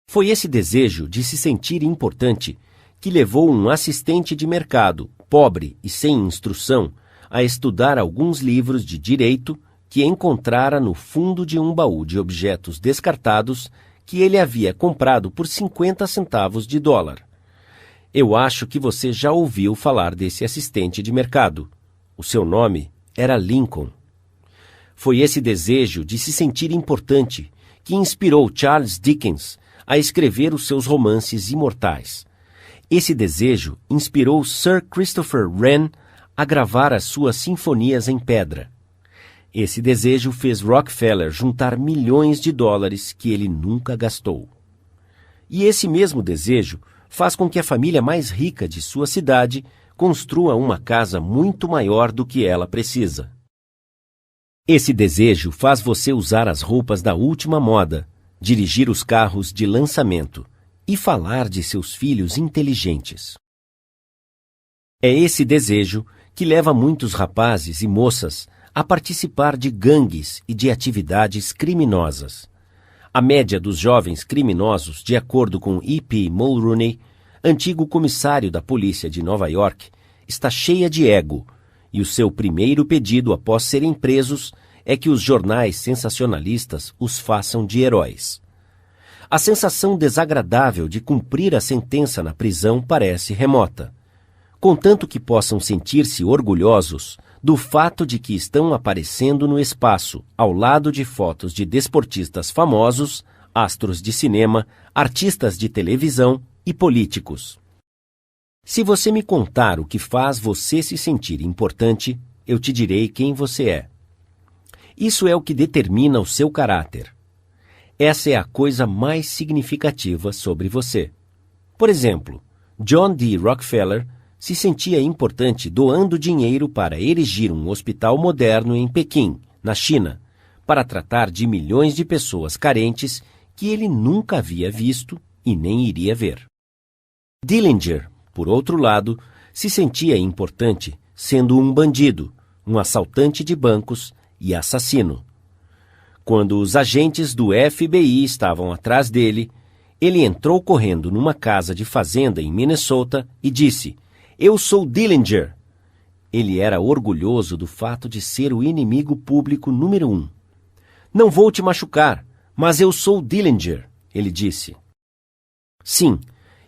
Foi esse desejo de se sentir importante que levou um assistente de mercado, pobre e sem instrução, a estudar alguns livros de direito que encontrara no fundo de um baú de objetos descartados que ele havia comprado por 50 centavos de dólar. Eu acho que você já ouviu falar desse assistente de mercado. O seu nome era Lincoln. Foi esse desejo de se sentir importante que inspirou Charles Dickens a escrever os seus romances imortais. Esse desejo inspirou Sir Christopher Wren a gravar as suas sinfonias em pedra. Esse desejo fez Rockefeller juntar milhões de dólares que ele nunca gastou. E esse mesmo desejo faz com que a família mais rica de sua cidade construa uma casa muito maior do que ela precisa. Esse desejo faz você usar as roupas da última moda, dirigir os carros de lançamento e falar de seus filhos inteligentes. É esse desejo que leva muitos rapazes e moças a participar de gangues e de atividades criminosas. A média dos jovens criminosos, de acordo com E.P. Mulrooney, antigo comissário da polícia de Nova York, está cheia de ego, e o seu primeiro pedido após serem presos é que os jornais sensacionalistas os façam de heróis. A sensação desagradável de cumprir a sentença na prisão parece remota, contanto que possam sentir-se orgulhosos do fato de que estão aparecendo no espaço, ao lado de fotos de desportistas famosos, astros de cinema, artistas de televisão e políticos. Se você me contar o que faz você se sentir importante, eu te direi quem você é. Isso é o que determina o seu caráter. Essa é a coisa mais significativa sobre você. Por exemplo, John D. Rockefeller se sentia importante doando dinheiro para erigir um hospital moderno em Pequim, na China, para tratar de milhões de pessoas carentes que ele nunca havia visto e nem iria ver. Dillinger, por outro lado, se sentia importante sendo um bandido, um assaltante de bancos e assassino. Quando os agentes do FBI estavam atrás dele, ele entrou correndo numa casa de fazenda em Minnesota e disse: "Eu sou Dillinger." Ele era orgulhoso do fato de ser o inimigo público número 1. "Não vou te machucar, mas eu sou Dillinger", ele disse. Sim,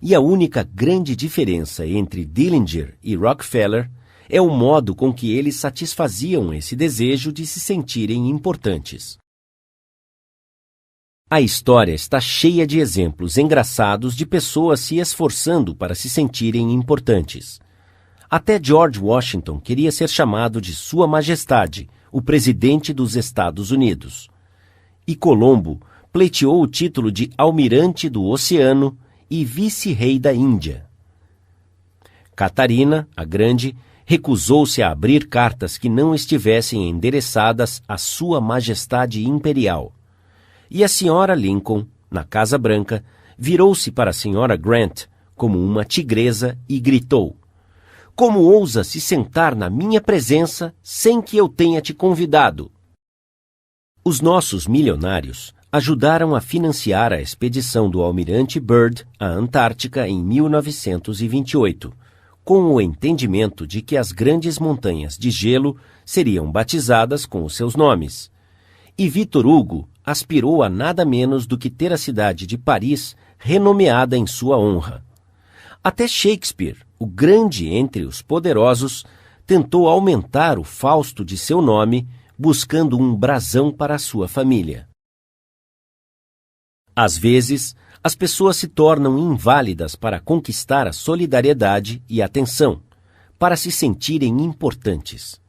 e a única grande diferença entre Dillinger e Rockefeller é o modo com que eles satisfaziam esse desejo de se sentirem importantes. A história está cheia de exemplos engraçados de pessoas se esforçando para se sentirem importantes. Até George Washington queria ser chamado de Sua Majestade, o presidente dos Estados Unidos. E Colombo pleiteou o título de Almirante do Oceano e Vice-Rei da Índia. Catarina, a Grande, recusou-se a abrir cartas que não estivessem endereçadas à Sua Majestade Imperial. E a Sra. Lincoln, na Casa Branca, virou-se para a Sra. Grant como uma tigresa e gritou: "Como ousa se sentar na minha presença sem que eu tenha te convidado?" Os nossos milionários ajudaram a financiar a expedição do almirante Byrd à Antártica em 1928, com o entendimento de que as grandes montanhas de gelo seriam batizadas com os seus nomes. E Victor Hugo aspirou a nada menos do que ter a cidade de Paris renomeada em sua honra. Até Shakespeare, o grande entre os poderosos, tentou aumentar o Fausto de seu nome, buscando um brasão para a sua família. Às vezes, as pessoas se tornam inválidas para conquistar a solidariedade e atenção, para se sentirem importantes.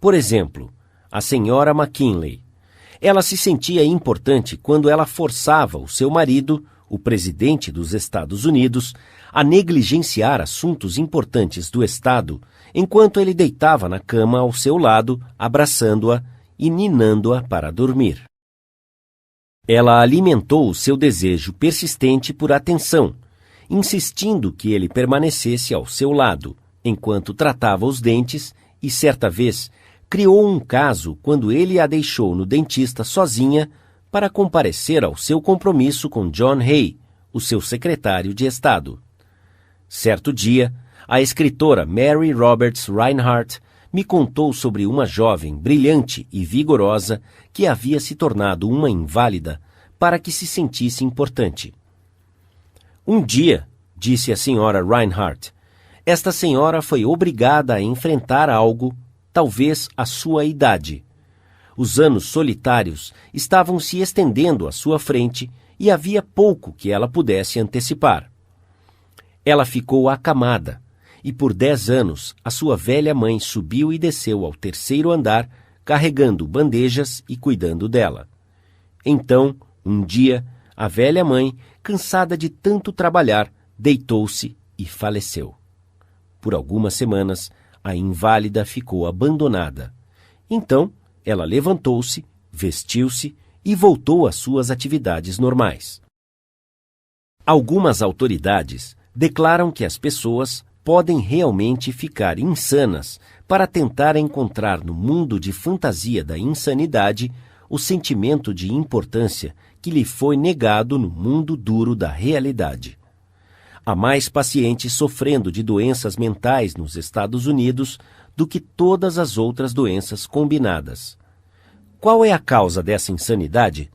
Por exemplo, a senhora McKinley. Ela se sentia importante quando ela forçava o seu marido, o presidente dos Estados Unidos, a negligenciar assuntos importantes do Estado, enquanto ele deitava na cama ao seu lado, abraçando-a e ninando-a para dormir. Ela alimentou o seu desejo persistente por atenção, insistindo que ele permanecesse ao seu lado, enquanto tratava os dentes e, certa vez, criou um caso quando ele a deixou no dentista sozinha para comparecer ao seu compromisso com John Hay, o seu secretário de Estado. Certo dia, a escritora Mary Roberts Rinehart me contou sobre uma jovem brilhante e vigorosa que havia se tornado uma inválida para que se sentisse importante. Um dia, disse a senhora Rinehart, esta senhora foi obrigada a enfrentar algo, talvez a sua idade. Os anos solitários estavam se estendendo à sua frente e havia pouco que ela pudesse antecipar. Ela ficou acamada, e por 10 anos a sua velha mãe subiu e desceu ao 3º andar, carregando bandejas e cuidando dela. Então, um dia, a velha mãe, cansada de tanto trabalhar, deitou-se e faleceu. Por algumas semanas, a inválida ficou abandonada. Então, ela levantou-se, vestiu-se e voltou às suas atividades normais. Algumas autoridades declaram que as pessoas podem realmente ficar insanas para tentar encontrar no mundo de fantasia da insanidade o sentimento de importância que lhe foi negado no mundo duro da realidade. Há mais pacientes sofrendo de doenças mentais nos Estados Unidos do que todas as outras doenças combinadas. Qual é a causa dessa insanidade?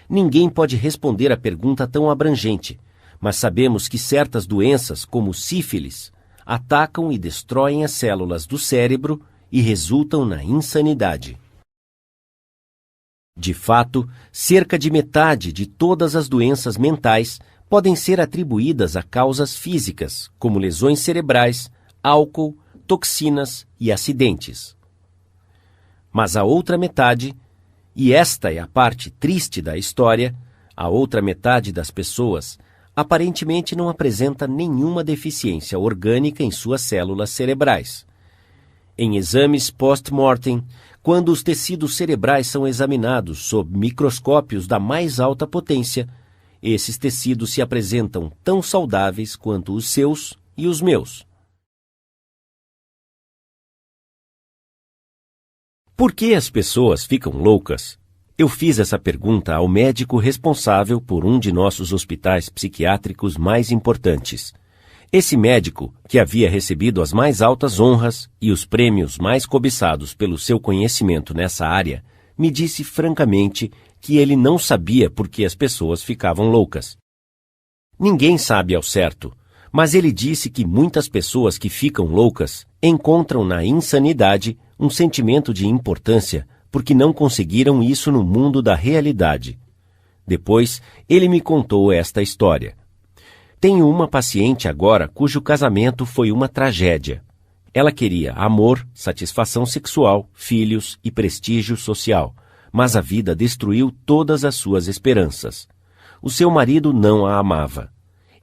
Ninguém pode responder a pergunta tão abrangente, mas sabemos que certas doenças, como sífilis, atacam e destroem as células do cérebro e resultam na insanidade. De fato, cerca de metade de todas as doenças mentais podem ser atribuídas a causas físicas, como lesões cerebrais, álcool, toxinas e acidentes. Mas a outra metade, e esta é a parte triste da história, A outra metade das pessoas aparentemente não apresenta nenhuma deficiência orgânica em suas células cerebrais. Em exames post-mortem, quando os tecidos cerebrais são examinados sob microscópios da mais alta potência, esses tecidos se apresentam tão saudáveis quanto os seus e os meus. Por que as pessoas ficam loucas? Eu fiz essa pergunta ao médico responsável por um de nossos hospitais psiquiátricos mais importantes. Esse médico, que havia recebido as mais altas honras e os prêmios mais cobiçados pelo seu conhecimento nessa área, me disse francamente que ele não sabia por que as pessoas ficavam loucas. Ninguém sabe ao certo, mas ele disse que muitas pessoas que ficam loucas encontram na insanidade um sentimento de importância porque não conseguiram isso no mundo da realidade. Depois, ele me contou esta história. Tenho uma paciente agora cujo casamento foi uma tragédia. Ela queria amor, satisfação sexual, filhos e prestígio social, mas a vida destruiu todas as suas esperanças. O seu marido não a amava.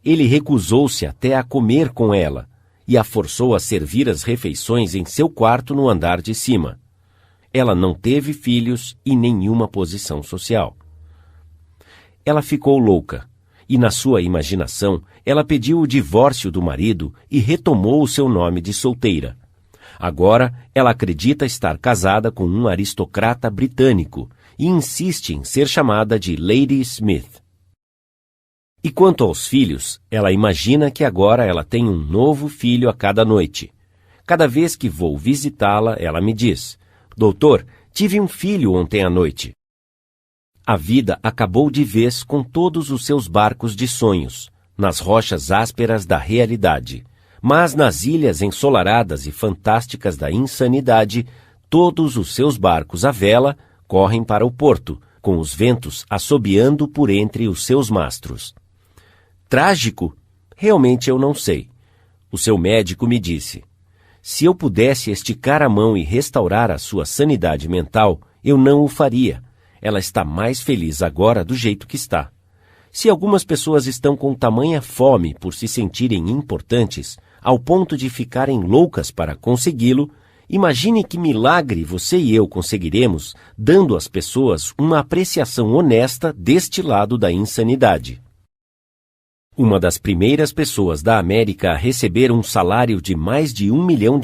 Ele recusou-se até a comer com ela e a forçou a servir as refeições em seu quarto no andar de cima. Ela não teve filhos e nenhuma posição social. Ela ficou louca, e na sua imaginação, ela pediu o divórcio do marido e retomou o seu nome de solteira. Agora, ela acredita estar casada com um aristocrata britânico e insiste em ser chamada de Lady Smith. E quanto aos filhos, ela imagina que agora ela tem um novo filho a cada noite. Cada vez que vou visitá-la, ela me diz: "Doutor, tive um filho ontem à noite." A vida acabou de vez com todos os seus barcos de sonhos, nas rochas ásperas da realidade. Mas nas ilhas ensolaradas e fantásticas da insanidade, todos os seus barcos à vela correm para o porto, com os ventos assobiando por entre os seus mastros. Trágico? Realmente eu não sei. O seu médico me disse: "Se eu pudesse esticar a mão e restaurar a sua sanidade mental, eu não o faria. Ela está mais feliz agora do jeito que está. Se algumas pessoas estão com tamanha fome por se sentirem importantes, ao ponto de ficarem loucas para consegui-lo, imagine que milagre você e eu conseguiremos dando às pessoas uma apreciação honesta deste lado da insanidade." Uma das primeiras pessoas da América a receber um salário de mais de $1 milhão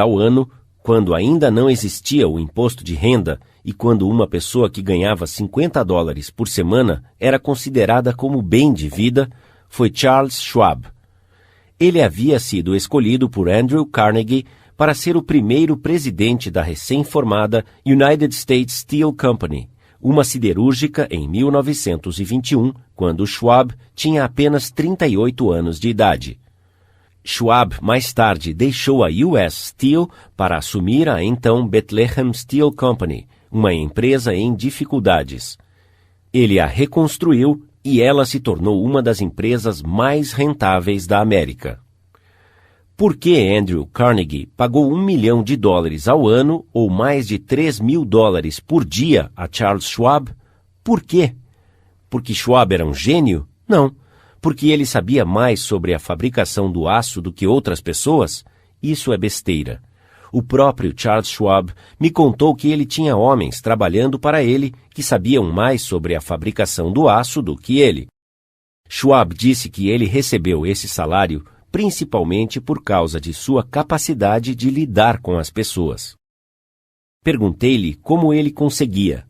ao ano, quando ainda não existia o imposto de renda e quando uma pessoa que ganhava $50 por semana era considerada como bem de vida, foi Charles Schwab. Ele havia sido escolhido por Andrew Carnegie para ser o primeiro presidente da recém-formada United States Steel Company, uma siderúrgica em 1921, quando Schwab tinha apenas 38 anos de idade. Schwab mais tarde deixou a US Steel para assumir a então Bethlehem Steel Company, uma empresa em dificuldades. Ele a reconstruiu e ela se tornou uma das empresas mais rentáveis da América. Por que Andrew Carnegie pagou $1 milhão ao ano ou mais de $3 mil por dia a Charles Schwab? Por quê? Porque Schwab era um gênio? Não. Porque ele sabia mais sobre a fabricação do aço do que outras pessoas? Isso é besteira. O próprio Charles Schwab me contou que ele tinha homens trabalhando para ele que sabiam mais sobre a fabricação do aço do que ele. Schwab disse que ele recebeu esse salário principalmente por causa de sua capacidade de lidar com as pessoas. Perguntei-lhe como ele conseguia.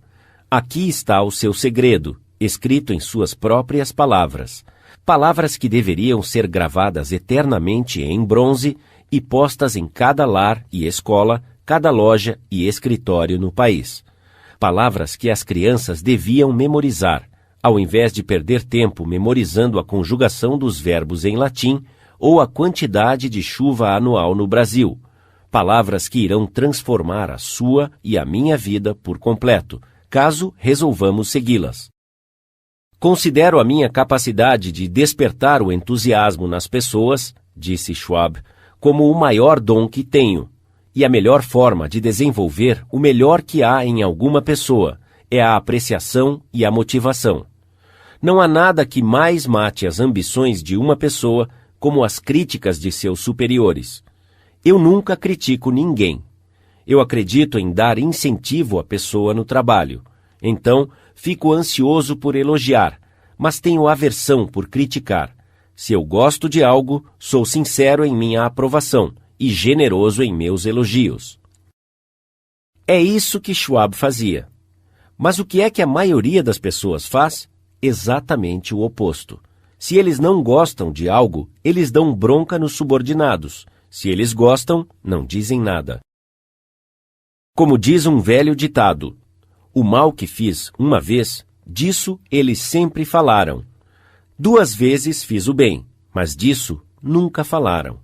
Aqui está o seu segredo, escrito em suas próprias palavras. Palavras que deveriam ser gravadas eternamente em bronze e postas em cada lar e escola, cada loja e escritório no país. Palavras que as crianças deviam memorizar, ao invés de perder tempo memorizando a conjugação dos verbos em latim ou a quantidade de chuva anual no Brasil. Palavras que irão transformar a sua e a minha vida por completo, caso resolvamos segui-las. Considero a minha capacidade de despertar o entusiasmo nas pessoas, disse Schwab, como o maior dom que tenho, e a melhor forma de desenvolver o melhor que há em alguma pessoa é a apreciação e a motivação. Não há nada que mais mate as ambições de uma pessoa como as críticas de seus superiores. Eu nunca critico ninguém. Eu acredito em dar incentivo à pessoa no trabalho. Então, fico ansioso por elogiar, mas tenho aversão por criticar. Se eu gosto de algo, sou sincero em minha aprovação e generoso em meus elogios. É isso que Schwab fazia. Mas o que é que a maioria das pessoas faz? Exatamente o oposto. Se eles não gostam de algo, eles dão bronca nos subordinados. Se eles gostam, não dizem nada. Como diz um velho ditado, o mal que fiz uma vez, disso eles sempre falaram. 2 vezes fiz o bem, mas disso nunca falaram.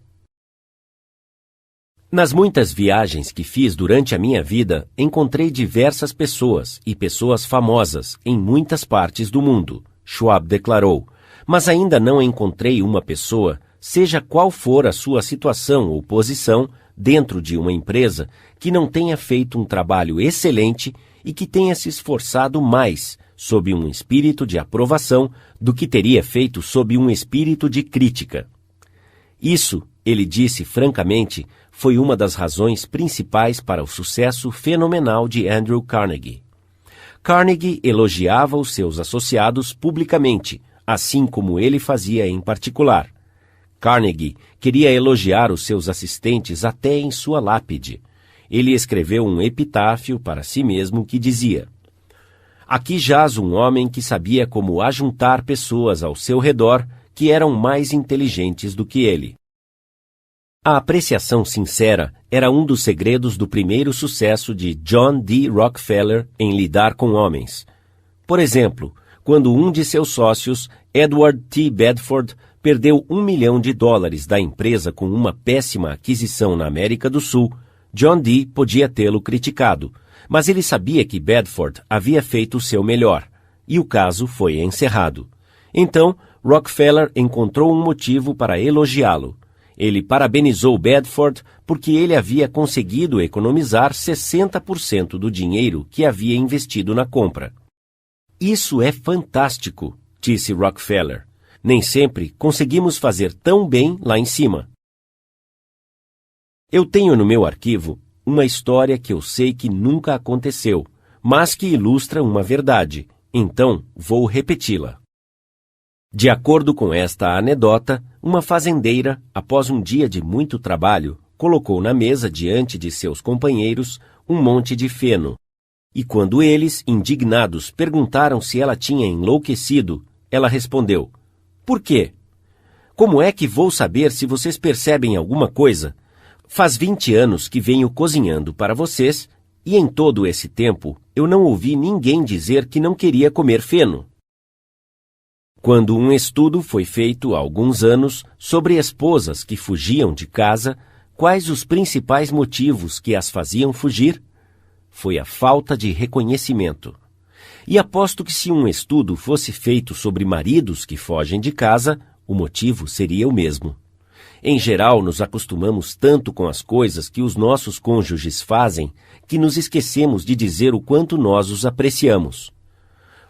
Nas muitas viagens que fiz durante a minha vida, encontrei diversas pessoas e pessoas famosas em muitas partes do mundo, Schwab declarou, mas ainda não encontrei uma pessoa, seja qual for a sua situação ou posição dentro de uma empresa, que não tenha feito um trabalho excelente e que tenha se esforçado mais sob um espírito de aprovação do que teria feito sob um espírito de crítica. Isso, ele disse francamente, foi uma das razões principais para o sucesso fenomenal de Andrew Carnegie. Carnegie elogiava os seus associados publicamente, assim como ele fazia em particular. Carnegie queria elogiar os seus assistentes até em sua lápide. Ele escreveu um epitáfio para si mesmo que dizia: "Aqui jaz um homem que sabia como ajuntar pessoas ao seu redor que eram mais inteligentes do que ele." A apreciação sincera era um dos segredos do primeiro sucesso de John D. Rockefeller em lidar com homens. Por exemplo, quando um de seus sócios, Edward T. Bedford, perdeu $1 milhão da empresa com uma péssima aquisição na América do Sul, John D. podia tê-lo criticado, mas ele sabia que Bedford havia feito o seu melhor, e o caso foi encerrado. Então, Rockefeller encontrou um motivo para elogiá-lo. Ele parabenizou Bedford porque ele havia conseguido economizar 60% do dinheiro que havia investido na compra. "Isso é fantástico", disse Rockefeller. "Nem sempre conseguimos fazer tão bem lá em cima." Eu tenho no meu arquivo uma história que eu sei que nunca aconteceu, mas que ilustra uma verdade, então vou repeti-la. De acordo com esta anedota, uma fazendeira, após um dia de muito trabalho, colocou na mesa diante de seus companheiros um monte de feno. E quando eles, indignados, perguntaram se ela tinha enlouquecido, ela respondeu: "Por quê? Como é que vou saber se vocês percebem alguma coisa? Faz 20 anos que venho cozinhando para vocês e em todo esse tempo eu não ouvi ninguém dizer que não queria comer feno." Quando um estudo foi feito há alguns anos sobre esposas que fugiam de casa, quais os principais motivos que as faziam fugir? Foi a falta de reconhecimento. E aposto que se um estudo fosse feito sobre maridos que fogem de casa, o motivo seria o mesmo. Em geral, nos acostumamos tanto com as coisas que os nossos cônjuges fazem que nos esquecemos de dizer o quanto nós os apreciamos.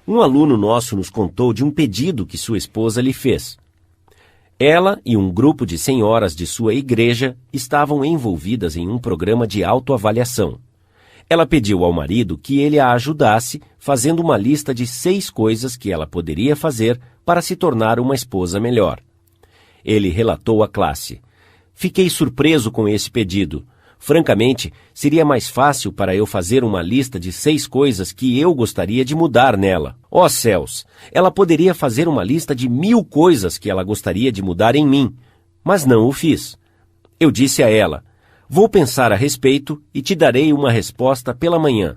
Um aluno nosso nos contou de um pedido que sua esposa lhe fez. Ela e um grupo de senhoras de sua igreja estavam envolvidas em um programa de autoavaliação. Ela pediu ao marido que ele a ajudasse fazendo uma lista de 6 coisas que ela poderia fazer para se tornar uma esposa melhor. Ele relatou à classe: "Fiquei surpreso com esse pedido. Francamente, seria mais fácil para eu fazer uma lista de 6 coisas que eu gostaria de mudar nela. Ó céus, ela poderia fazer uma lista de 1000 coisas que ela gostaria de mudar em mim, mas não o fiz. Eu disse a ela: vou pensar a respeito e te darei uma resposta pela manhã."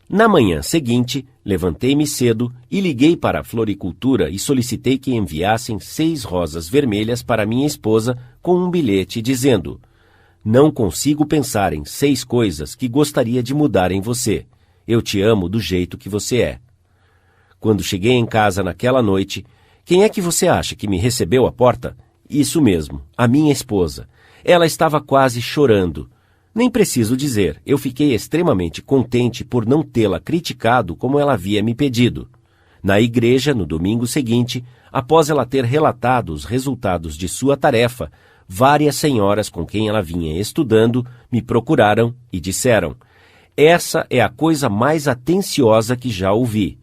Na manhã seguinte, levantei-me cedo e liguei para a floricultura e solicitei que enviassem 6 rosas vermelhas para minha esposa com um bilhete dizendo: "Não consigo pensar em 6 coisas que gostaria de mudar em você. Eu te amo do jeito que você é." Quando cheguei em casa naquela noite, quem é que você acha que me recebeu à porta? Isso mesmo, a minha esposa. Ela estava quase chorando. Nem preciso dizer, eu fiquei extremamente contente por não tê-la criticado como ela havia me pedido. Na igreja, no domingo seguinte, após ela ter relatado os resultados de sua tarefa, várias senhoras com quem ela vinha estudando me procuraram e disseram: "Essa é a coisa mais atenciosa que já ouvi."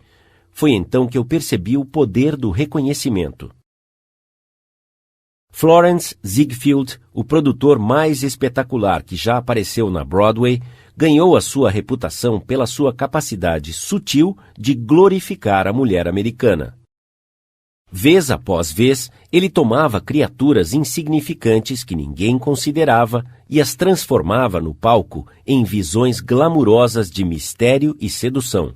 Foi então que eu percebi o poder do reconhecimento. Florence Ziegfeld, o produtor mais espetacular que já apareceu na Broadway, ganhou a sua reputação pela sua capacidade sutil de glorificar a mulher americana. Vez após vez, ele tomava criaturas insignificantes que ninguém considerava e as transformava no palco em visões glamurosas de mistério e sedução.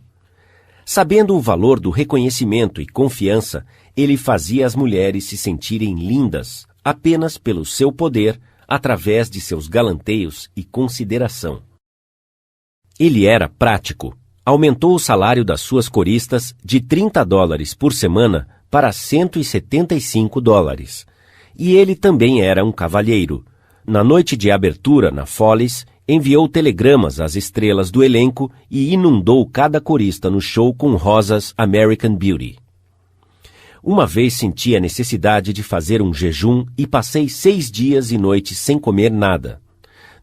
Sabendo o valor do reconhecimento e confiança, ele fazia as mulheres se sentirem lindas apenas pelo seu poder, através de seus galanteios e consideração. Ele era prático. Aumentou o salário das suas coristas de $30 por semana para $175. E ele também era um cavalheiro. Na noite de abertura na Follies, enviou telegramas às estrelas do elenco e inundou cada corista no show com rosas American Beauty. Uma vez senti a necessidade de fazer um jejum e passei 6 dias e noites sem comer nada.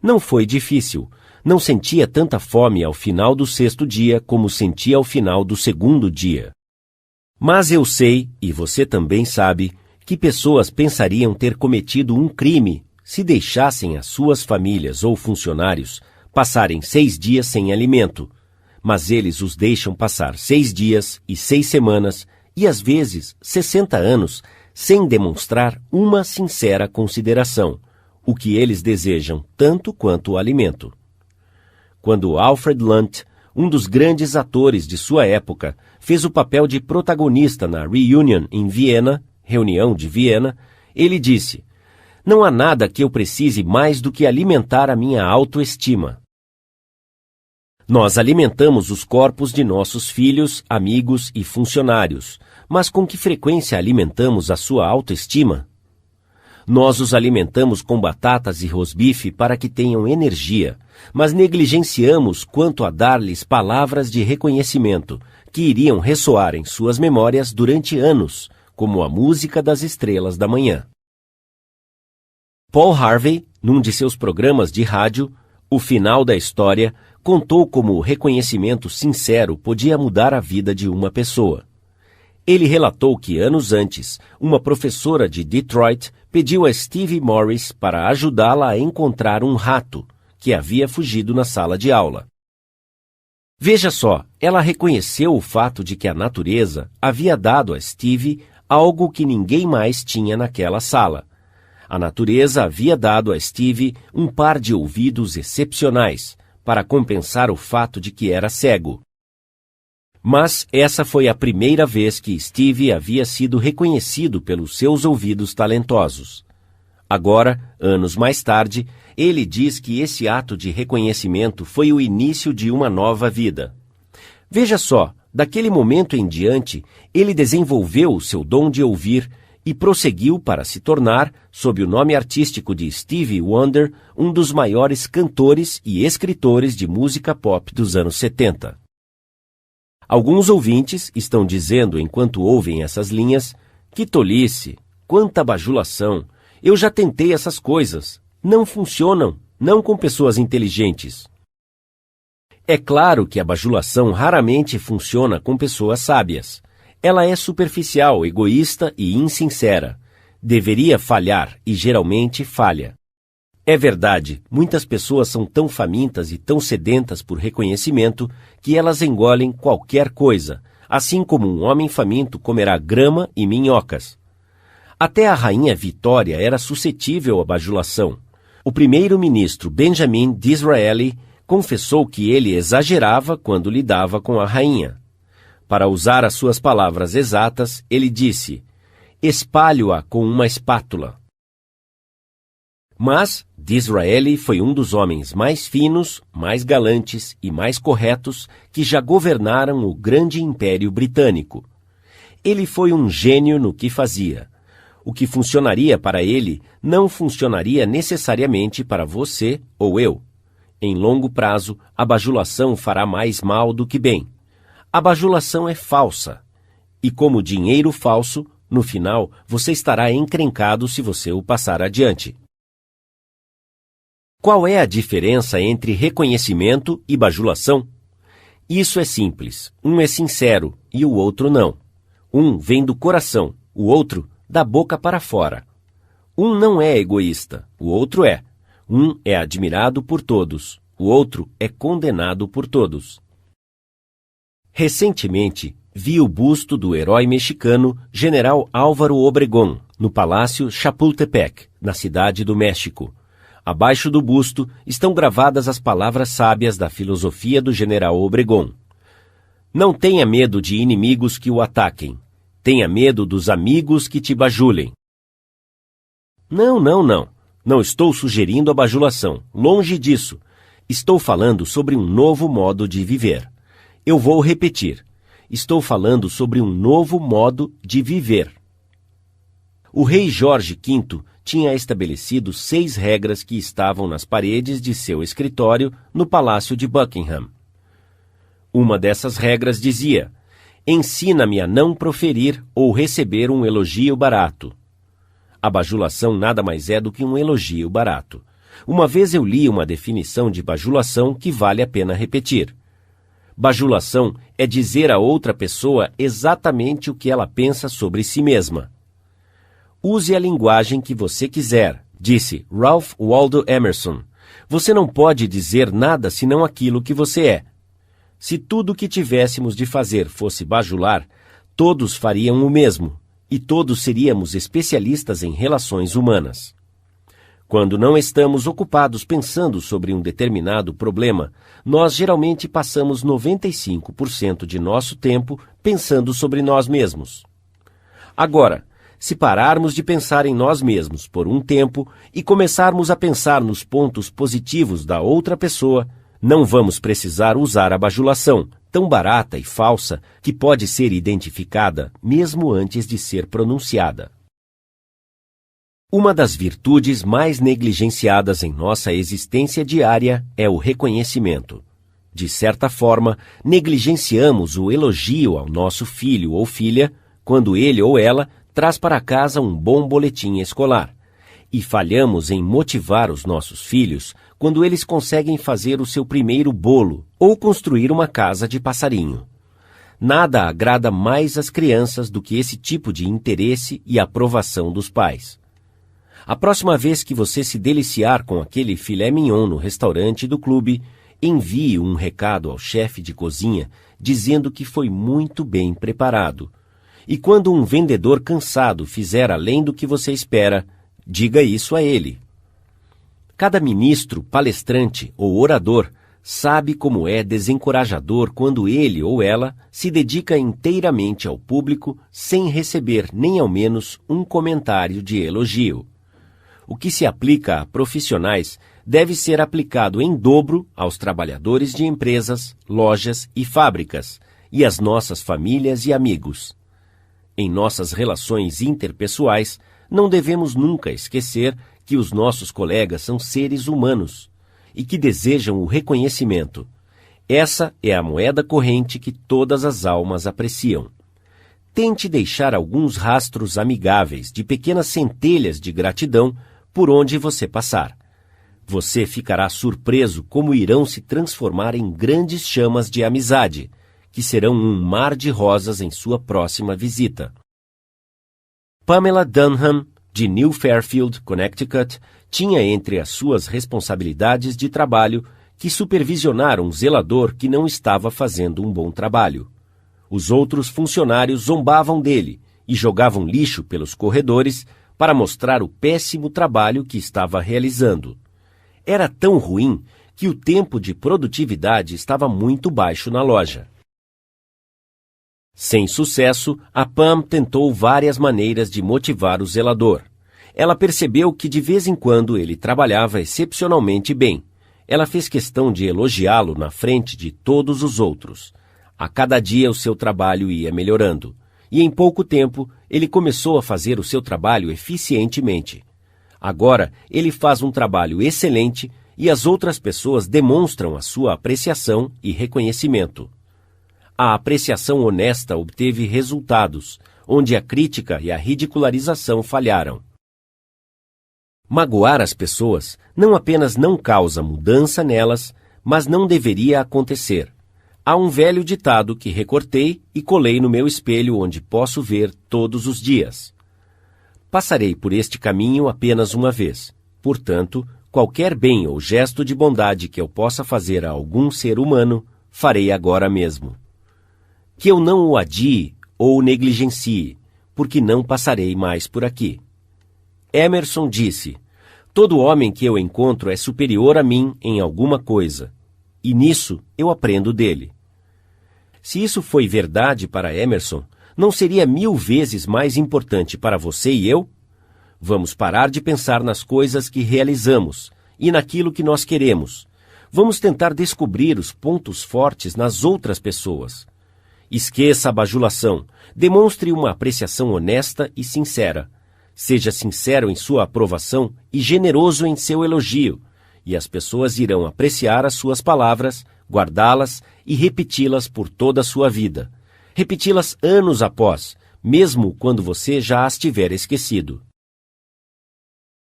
Não foi difícil. Não sentia tanta fome ao final do 6º dia como sentia ao final do 2º dia. Mas eu sei, e você também sabe, que pessoas pensariam ter cometido um crime se deixassem as suas famílias ou funcionários passarem 6 dias sem alimento, mas eles os deixam passar 6 dias e 6 semanas e às vezes 60 anos sem demonstrar uma sincera consideração, o que eles desejam tanto quanto o alimento. Quando Alfred Lunt, um dos grandes atores de sua época, fez o papel de protagonista na Reunion em Viena, Reunião de Viena, ele disse: "Não há nada que eu precise mais do que alimentar a minha autoestima." Nós alimentamos os corpos de nossos filhos, amigos e funcionários, mas com que frequência alimentamos a sua autoestima? Nós os alimentamos com batatas e rosbife para que tenham energia, mas negligenciamos quanto a dar-lhes palavras de reconhecimento que iriam ressoar em suas memórias durante anos, como a música das estrelas da manhã. Paul Harvey, num de seus programas de rádio, O Final da História, contou como o reconhecimento sincero podia mudar a vida de uma pessoa. Ele relatou que anos antes, uma professora de Detroit pediu a Stevie Morris para ajudá-la a encontrar um rato que havia fugido na sala de aula. Veja só, ela reconheceu o fato de que a natureza havia dado a Stevie algo que ninguém mais tinha naquela sala. A natureza havia dado a Stevie um par de ouvidos excepcionais para compensar o fato de que era cego. Mas essa foi a primeira vez que Stevie havia sido reconhecido pelos seus ouvidos talentosos. Agora, anos mais tarde, ele diz que esse ato de reconhecimento foi o início de uma nova vida. Veja só, daquele momento em diante, ele desenvolveu o seu dom de ouvir e prosseguiu para se tornar, sob o nome artístico de Stevie Wonder, um dos maiores cantores e escritores de música pop dos anos 70. Alguns ouvintes estão dizendo, enquanto ouvem essas linhas, que tolice, quanta bajulação, eu já tentei essas coisas, não funcionam, não com pessoas inteligentes. É claro que a bajulação raramente funciona com pessoas sábias. Ela é superficial, egoísta e insincera. Deveria falhar e geralmente falha. É verdade, muitas pessoas são tão famintas e tão sedentas por reconhecimento que elas engolem qualquer coisa, assim como um homem faminto comerá grama e minhocas. Até a rainha Vitória era suscetível à bajulação. O primeiro-ministro Benjamin Disraeli confessou que ele exagerava quando lidava com a rainha. Para usar as suas palavras exatas, ele disse: "Espalho-a com uma espátula." Mas Disraeli foi um dos homens mais finos, mais galantes e mais corretos que já governaram o grande Império Britânico. Ele foi um gênio no que fazia. O que funcionaria para ele não funcionaria necessariamente para você ou eu. Em longo prazo, a bajulação fará mais mal do que bem. A bajulação é falsa. E como dinheiro falso, no final, você estará encrencado se você o passar adiante. Qual é a diferença entre reconhecimento e bajulação? Isso é simples. Um é sincero e o outro não. Um vem do coração, o outro da boca para fora. Um não é egoísta, o outro é. Um é admirado por todos, o outro é condenado por todos. Recentemente, vi o busto do herói mexicano General Álvaro Obregón, no Palácio Chapultepec, na Cidade do México. Abaixo do busto estão gravadas as palavras sábias da filosofia do General Obregón. Não tenha medo de inimigos que o ataquem. Tenha medo dos amigos que te bajulem. Não. Não estou sugerindo a bajulação. Longe disso. Estou falando sobre um novo modo de viver. Eu vou repetir. Estou falando sobre um novo modo de viver. O rei Jorge V tinha estabelecido 6 regras que estavam nas paredes de seu escritório no Palácio de Buckingham. Uma dessas regras dizia: ensina-me a não proferir ou receber um elogio barato. A bajulação nada mais é do que um elogio barato. Uma vez eu li uma definição de bajulação que vale a pena repetir. Bajulação é dizer a outra pessoa exatamente o que ela pensa sobre si mesma. Use a linguagem que você quiser, disse Ralph Waldo Emerson. Você não pode dizer nada senão aquilo que você é. Se tudo o que tivéssemos de fazer fosse bajular, todos fariam o mesmo, e todos seríamos especialistas em relações humanas. Quando não estamos ocupados pensando sobre um determinado problema, nós geralmente passamos 95% de nosso tempo pensando sobre nós mesmos. Agora, se pararmos de pensar em nós mesmos por um tempo e começarmos a pensar nos pontos positivos da outra pessoa, não vamos precisar usar a bajulação, tão barata e falsa que pode ser identificada mesmo antes de ser pronunciada. Uma das virtudes mais negligenciadas em nossa existência diária é o reconhecimento. De certa forma, negligenciamos o elogio ao nosso filho ou filha quando ele ou ela traz para casa um bom boletim escolar. E falhamos em motivar os nossos filhos quando eles conseguem fazer o seu primeiro bolo ou construir uma casa de passarinho. Nada agrada mais às crianças do que esse tipo de interesse e aprovação dos pais. A próxima vez que você se deliciar com aquele filé mignon no restaurante do clube, envie um recado ao chefe de cozinha dizendo que foi muito bem preparado. E quando um vendedor cansado fizer além do que você espera, diga isso a ele. Cada ministro, palestrante ou orador sabe como é desencorajador quando ele ou ela se dedica inteiramente ao público sem receber nem ao menos um comentário de elogio. O que se aplica a profissionais deve ser aplicado em dobro aos trabalhadores de empresas, lojas e fábricas, e às nossas famílias e amigos. Em nossas relações interpessoais, não devemos nunca esquecer que os nossos colegas são seres humanos e que desejam o reconhecimento. Essa é a moeda corrente que todas as almas apreciam. Tente deixar alguns rastros amigáveis de pequenas centelhas de gratidão por onde você passar. Você ficará surpreso como irão se transformar em grandes chamas de amizade, que serão um mar de rosas em sua próxima visita. Pamela Dunham, de New Fairfield, Connecticut, tinha entre as suas responsabilidades de trabalho que supervisionar um zelador que não estava fazendo um bom trabalho. Os outros funcionários zombavam dele e jogavam lixo pelos corredores para mostrar o péssimo trabalho que estava realizando. Era tão ruim que o tempo de produtividade estava muito baixo na loja. Sem sucesso, a Pam tentou várias maneiras de motivar o zelador. Ela percebeu que de vez em quando ele trabalhava excepcionalmente bem. Ela fez questão de elogiá-lo na frente de todos os outros. A cada dia o seu trabalho ia melhorando. E em pouco tempo, ele começou a fazer o seu trabalho eficientemente. Agora, ele faz um trabalho excelente e as outras pessoas demonstram a sua apreciação e reconhecimento. a apreciação honesta obteve resultados, onde a crítica e a ridicularização falharam. Magoar as pessoas não apenas não causa mudança nelas, mas não deveria acontecer. Há um velho ditado que recortei e colei no meu espelho onde posso ver todos os dias. Passarei por este caminho apenas uma vez. Portanto, qualquer bem ou gesto de bondade que eu possa fazer a algum ser humano, farei agora mesmo. Que eu não o adie ou o negligencie, porque não passarei mais por aqui. Emerson disse: todo homem que eu encontro é superior a mim em alguma coisa, e nisso eu aprendo dele. Se isso foi verdade para Emerson, não seria 1000 vezes mais importante para você e eu? Vamos parar de pensar nas coisas que realizamos e naquilo que nós queremos. Vamos tentar descobrir os pontos fortes nas outras pessoas. Esqueça a bajulação. Demonstre uma apreciação honesta e sincera. Seja sincero em sua aprovação e generoso em seu elogio, e as pessoas irão apreciar as suas palavras, guardá-las e repeti-las por toda a sua vida. Repeti-las anos após, mesmo quando você já as tiver esquecido.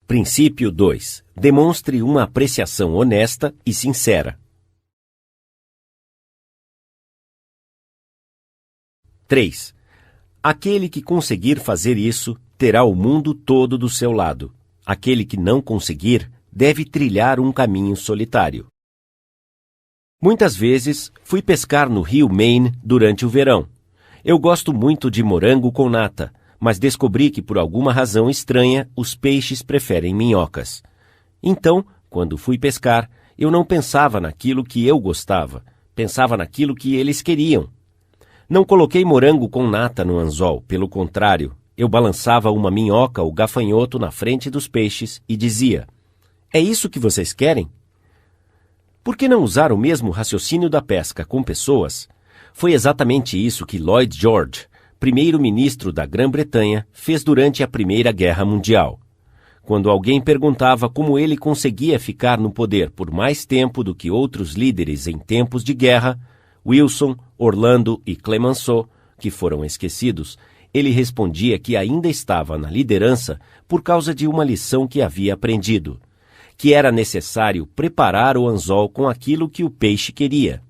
Princípio 2. Demonstre uma apreciação honesta e sincera. 3. Aquele que conseguir fazer isso terá o mundo todo do seu lado. Aquele que não conseguir deve trilhar um caminho solitário. Muitas vezes fui pescar no rio Maine durante o verão. Eu gosto muito de morango com nata, mas descobri que por alguma razão estranha os peixes preferem minhocas. Então, quando fui pescar, eu não pensava naquilo que eu gostava, pensava naquilo que eles queriam. Não coloquei morango com nata no anzol, pelo contrário, eu balançava uma minhoca ou gafanhoto na frente dos peixes e dizia: é isso que vocês querem? Por que não usar o mesmo raciocínio da pesca com pessoas? Foi exatamente isso que Lloyd George, primeiro-ministro da Grã-Bretanha, fez durante a Primeira Guerra Mundial. Quando alguém perguntava como ele conseguia ficar no poder por mais tempo do que outros líderes em tempos de guerra, Wilson, Orlando e Clemenceau, que foram esquecidos, ele respondia que ainda estava na liderança por causa de uma lição que havia aprendido, que era necessário preparar o anzol com aquilo que o peixe queria.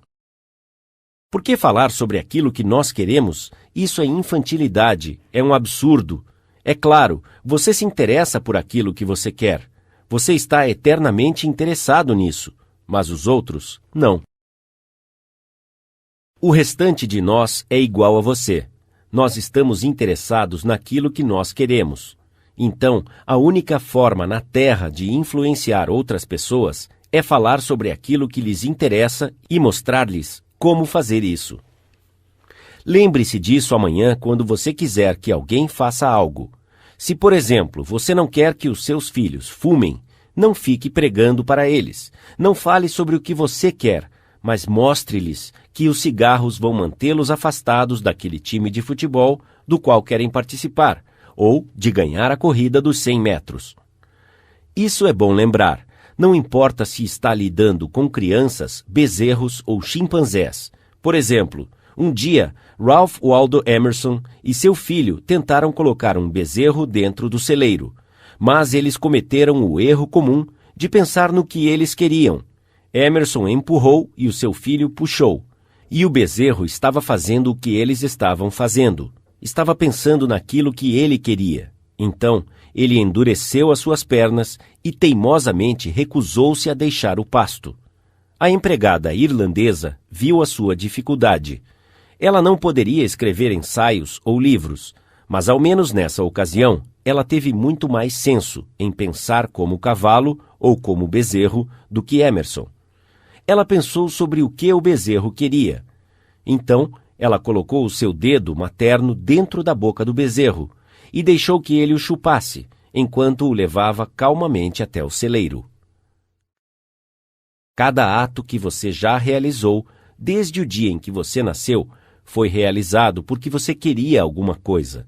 Por que falar sobre aquilo que nós queremos? Isso é infantilidade, é um absurdo. É claro, você se interessa por aquilo que você quer. Você está eternamente interessado nisso, mas os outros, não. O restante de nós é igual a você. Nós estamos interessados naquilo que nós queremos. Então, a única forma na Terra de influenciar outras pessoas é falar sobre aquilo que lhes interessa e mostrar-lhes como fazer isso. Lembre-se disso amanhã quando você quiser que alguém faça algo. Se, por exemplo, você não quer que os seus filhos fumem, não fique pregando para eles. Não fale sobre o que você quer, mas mostre-lhes que os cigarros vão mantê-los afastados daquele time de futebol do qual querem participar, ou de ganhar a corrida dos 100 metros. Isso é bom lembrar. Não importa se está lidando com crianças, bezerros ou chimpanzés. Por exemplo, um dia, Ralph Waldo Emerson e seu filho tentaram colocar um bezerro dentro do celeiro, mas eles cometeram o erro comum de pensar no que eles queriam. Emerson empurrou e o seu filho puxou, e o bezerro estava fazendo o que eles estavam fazendo. Estava pensando naquilo que ele queria. Então, ele endureceu as suas pernas e teimosamente recusou-se a deixar o pasto. A empregada irlandesa viu a sua dificuldade. Ela não poderia escrever ensaios ou livros, mas ao menos nessa ocasião, ela teve muito mais senso em pensar como cavalo ou como bezerro do que Emerson. Ela pensou sobre o que o bezerro queria. Então, ela colocou o seu dedo materno dentro da boca do bezerro e deixou que ele o chupasse, enquanto o levava calmamente até o celeiro. Cada ato que você já realizou, desde o dia em que você nasceu, foi realizado porque você queria alguma coisa.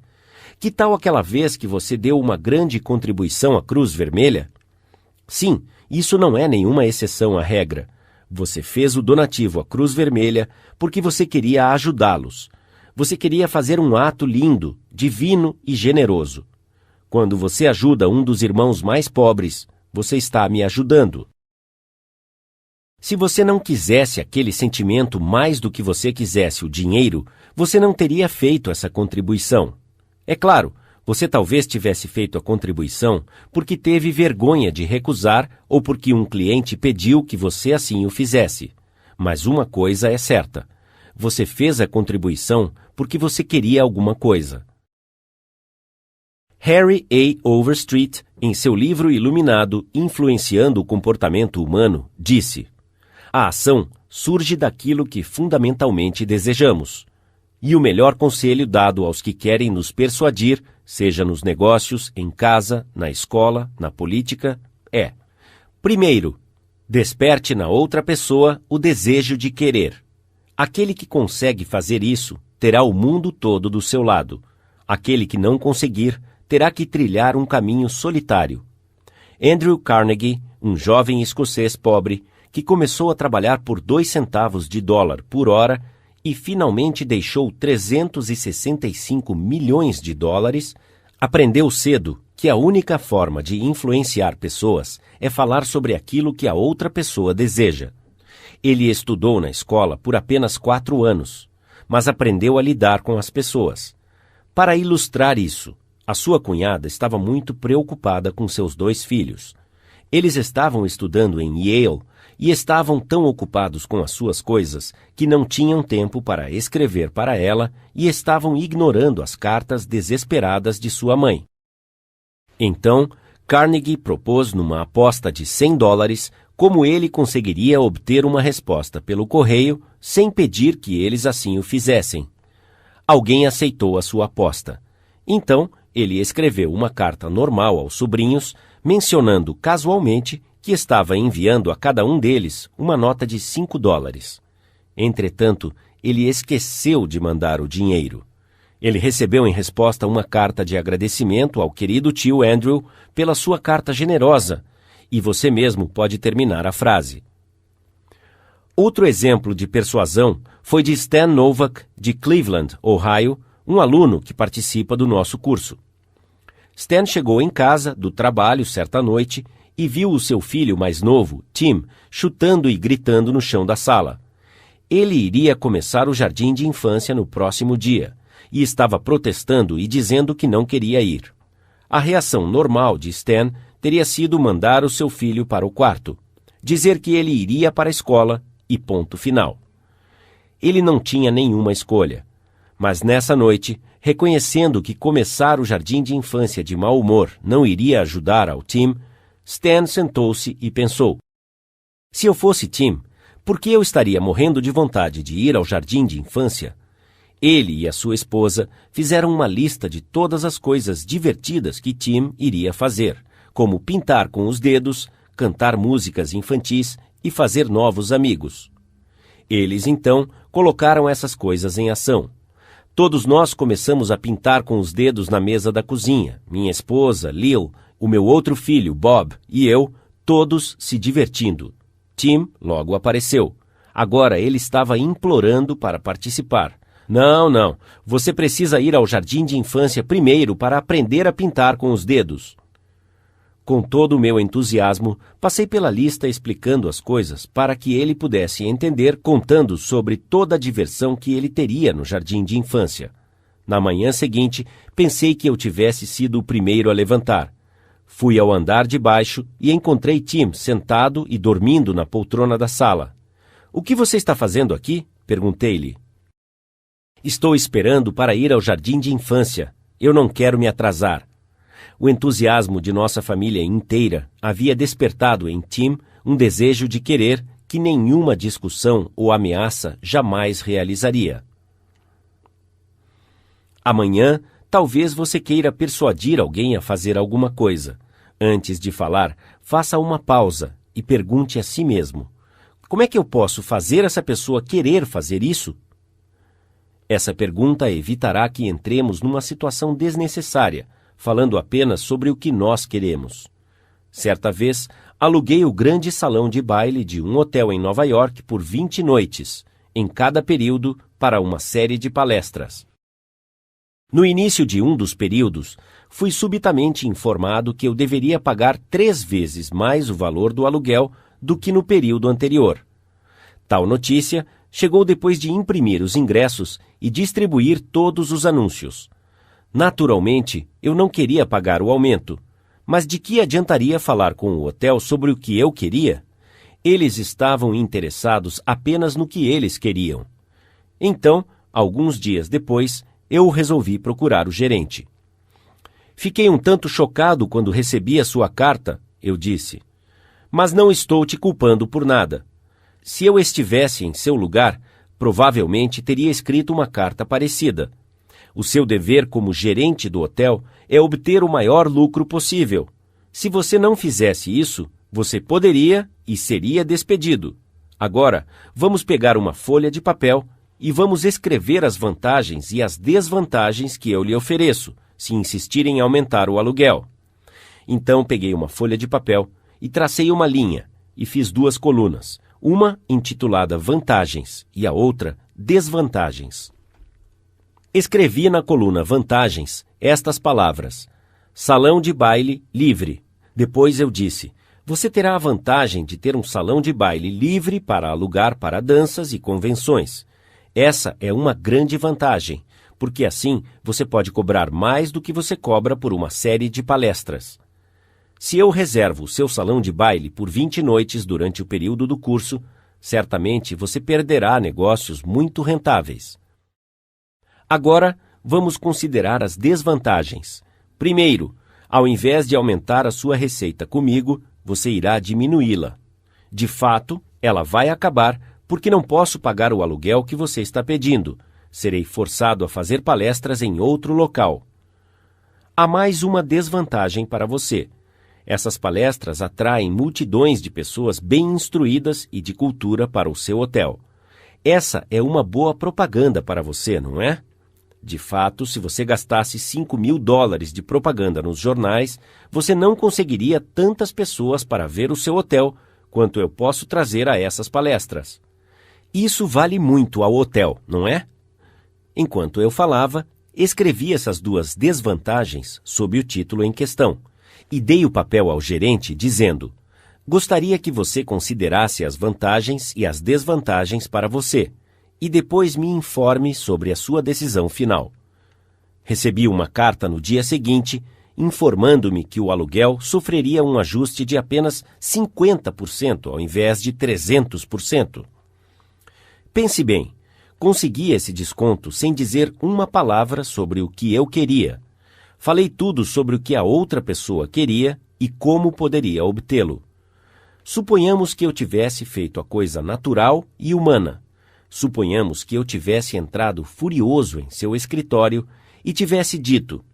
Que tal aquela vez que você deu uma grande contribuição à Cruz Vermelha? Sim, isso não é nenhuma exceção à regra. Você fez o donativo à Cruz Vermelha porque você queria ajudá-los. Você queria fazer um ato lindo, divino e generoso. Quando você ajuda um dos irmãos mais pobres, você está me ajudando. Se você não quisesse aquele sentimento mais do que você quisesse o dinheiro, você não teria feito essa contribuição. É claro, você talvez tivesse feito a contribuição porque teve vergonha de recusar ou porque um cliente pediu que você assim o fizesse. Mas uma coisa é certa: você fez a contribuição porque você queria alguma coisa. Harry A. Overstreet, em seu livro iluminado Influenciando o Comportamento Humano, disse: a ação surge daquilo que fundamentalmente desejamos. E o melhor conselho dado aos que querem nos persuadir, seja nos negócios, em casa, na escola, na política, é: primeiro, desperte na outra pessoa o desejo de querer. Aquele que consegue fazer isso terá o mundo todo do seu lado. Aquele que não conseguir terá que trilhar um caminho solitário. Andrew Carnegie, um jovem escocês pobre, que começou a trabalhar por 2 centavos de dólar por hora e finalmente deixou 365 milhões de dólares, aprendeu cedo que a única forma de influenciar pessoas é falar sobre aquilo que a outra pessoa deseja. Ele estudou na escola por apenas 4 anos, mas aprendeu a lidar com as pessoas. Para ilustrar isso, a sua cunhada estava muito preocupada com seus 2 filhos. Eles estavam estudando em Yale e estavam tão ocupados com as suas coisas que não tinham tempo para escrever para ela e estavam ignorando as cartas desesperadas de sua mãe. Então, Carnegie propôs numa aposta de $100 como ele conseguiria obter uma resposta pelo correio sem pedir que eles assim o fizessem. Alguém aceitou a sua aposta. Então, ele escreveu uma carta normal aos sobrinhos, mencionando casualmente que estava enviando a cada um deles uma nota de $5. Entretanto, ele esqueceu de mandar o dinheiro. Ele recebeu em resposta uma carta de agradecimento ao querido tio Andrew pela sua carta generosa, e você mesmo pode terminar a frase. Outro exemplo de persuasão foi de Stan Novak, de Cleveland, Ohio, um aluno que participa do nosso curso. Stan chegou em casa do trabalho certa noite e viu o seu filho mais novo, Tim, chutando e gritando no chão da sala. Ele iria começar o jardim de infância no próximo dia e estava protestando e dizendo que não queria ir. A reação normal de Stan teria sido mandar o seu filho para o quarto, dizer que ele iria para a escola e ponto final. Ele não tinha nenhuma escolha. Mas nessa noite, reconhecendo que começar o jardim de infância de mau humor não iria ajudar ao Tim, Stan sentou-se e pensou: se eu fosse Tim, por que eu estaria morrendo de vontade de ir ao jardim de infância? Ele e a sua esposa fizeram uma lista de todas as coisas divertidas que Tim iria fazer, como pintar com os dedos, cantar músicas infantis e fazer novos amigos. Eles, então, colocaram essas coisas em ação. Todos nós começamos a pintar com os dedos na mesa da cozinha. Minha esposa, Lil, o meu outro filho, Bob, e eu, todos se divertindo. Tim logo apareceu. Agora ele estava implorando para participar. Não, você precisa ir ao jardim de infância primeiro para aprender a pintar com os dedos. Com todo o meu entusiasmo, passei pela lista explicando as coisas para que ele pudesse entender, contando sobre toda a diversão que ele teria no jardim de infância. Na manhã seguinte, pensei que eu tivesse sido o primeiro a levantar. Fui ao andar de baixo e encontrei Tim sentado e dormindo na poltrona da sala. "O que você está fazendo aqui?" perguntei-lhe. "Estou esperando para ir ao jardim de infância. Eu não quero me atrasar." O entusiasmo de nossa família inteira havia despertado em Tim um desejo de querer que nenhuma discussão ou ameaça jamais realizaria. Amanhã, talvez você queira persuadir alguém a fazer alguma coisa. Antes de falar, faça uma pausa e pergunte a si mesmo: como é que eu posso fazer essa pessoa querer fazer isso? Essa pergunta evitará que entremos numa situação desnecessária, falando apenas sobre o que nós queremos. Certa vez, aluguei o grande salão de baile de um hotel em Nova York por 20 noites, em cada período, para uma série de palestras. No início de um dos períodos, fui subitamente informado que eu deveria pagar 3 vezes mais o valor do aluguel do que no período anterior. Tal notícia chegou depois de imprimir os ingressos e distribuir todos os anúncios. Naturalmente, eu não queria pagar o aumento, mas de que adiantaria falar com o hotel sobre o que eu queria? Eles estavam interessados apenas no que eles queriam. Então, alguns dias depois, eu resolvi procurar o gerente. Fiquei um tanto chocado quando recebi a sua carta, eu disse. Mas não estou te culpando por nada. Se eu estivesse em seu lugar, provavelmente teria escrito uma carta parecida. O seu dever como gerente do hotel é obter o maior lucro possível. Se você não fizesse isso, você poderia e seria despedido. Agora, vamos pegar uma folha de papel e vamos escrever as vantagens e as desvantagens que eu lhe ofereço, se insistir em aumentar o aluguel. Então peguei uma folha de papel e tracei uma linha e fiz 2 colunas, uma intitulada Vantagens e a outra Desvantagens. Escrevi na coluna Vantagens estas palavras: salão de baile livre. Depois eu disse: você terá a vantagem de ter um salão de baile livre para alugar para danças e convenções. Essa é uma grande vantagem, porque assim você pode cobrar mais do que você cobra por uma série de palestras. Se eu reservo o seu salão de baile por 20 noites durante o período do curso, certamente você perderá negócios muito rentáveis. Agora, vamos considerar as desvantagens. Primeiro, ao invés de aumentar a sua receita comigo, você irá diminuí-la. De fato, ela vai acabar porque não posso pagar o aluguel que você está pedindo. Serei forçado a fazer palestras em outro local. Há mais uma desvantagem para você. Essas palestras atraem multidões de pessoas bem instruídas e de cultura para o seu hotel. Essa é uma boa propaganda para você, não é? De fato, se você gastasse $5.000 de propaganda nos jornais, você não conseguiria tantas pessoas para ver o seu hotel quanto eu posso trazer a essas palestras. Isso vale muito ao hotel, não é? Enquanto eu falava, escrevi essas 2 desvantagens sob o título em questão e dei o papel ao gerente dizendo: gostaria que você considerasse as vantagens e as desvantagens para você e depois me informe sobre a sua decisão final. Recebi uma carta no dia seguinte informando-me que o aluguel sofreria um ajuste de apenas 50% ao invés de 300%. Pense bem, consegui esse desconto sem dizer uma palavra sobre o que eu queria. Falei tudo sobre o que a outra pessoa queria e como poderia obtê-lo. Suponhamos que eu tivesse feito a coisa natural e humana. Suponhamos que eu tivesse entrado furioso em seu escritório e tivesse dito: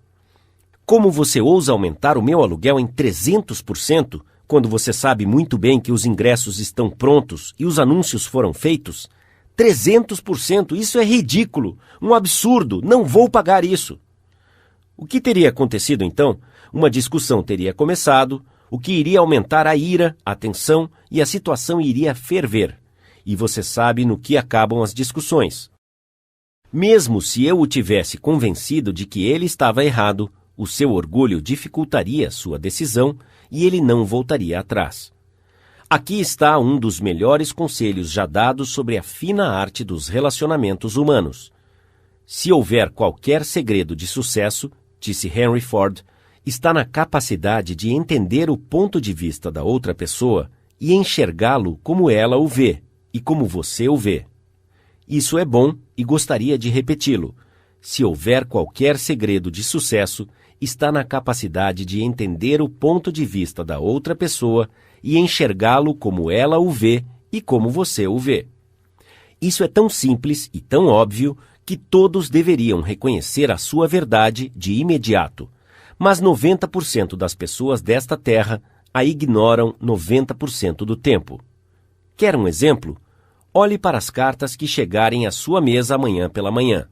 como você ousa aumentar o meu aluguel em 300% quando você sabe muito bem que os ingressos estão prontos e os anúncios foram feitos? 300%, isso é ridículo, um absurdo, não vou pagar isso. O que teria acontecido então? Uma discussão teria começado, o que iria aumentar a ira, a tensão e a situação iria ferver. E você sabe no que acabam as discussões. Mesmo se eu o tivesse convencido de que ele estava errado, o seu orgulho dificultaria sua decisão e ele não voltaria atrás. Aqui está um dos melhores conselhos já dados sobre a fina arte dos relacionamentos humanos. Se houver qualquer segredo de sucesso, disse Henry Ford, está na capacidade de entender o ponto de vista da outra pessoa e enxergá-lo como ela o vê e como você o vê. Isso é bom e gostaria de repeti-lo. Se houver qualquer segredo de sucesso, está na capacidade de entender o ponto de vista da outra pessoa e enxergá-lo como ela o vê e como você o vê. Isso é tão simples e tão óbvio que todos deveriam reconhecer a sua verdade de imediato, mas 90% das pessoas desta terra a ignoram 90% do tempo. Quer um exemplo? Olhe para as cartas que chegarem à sua mesa amanhã pela manhã,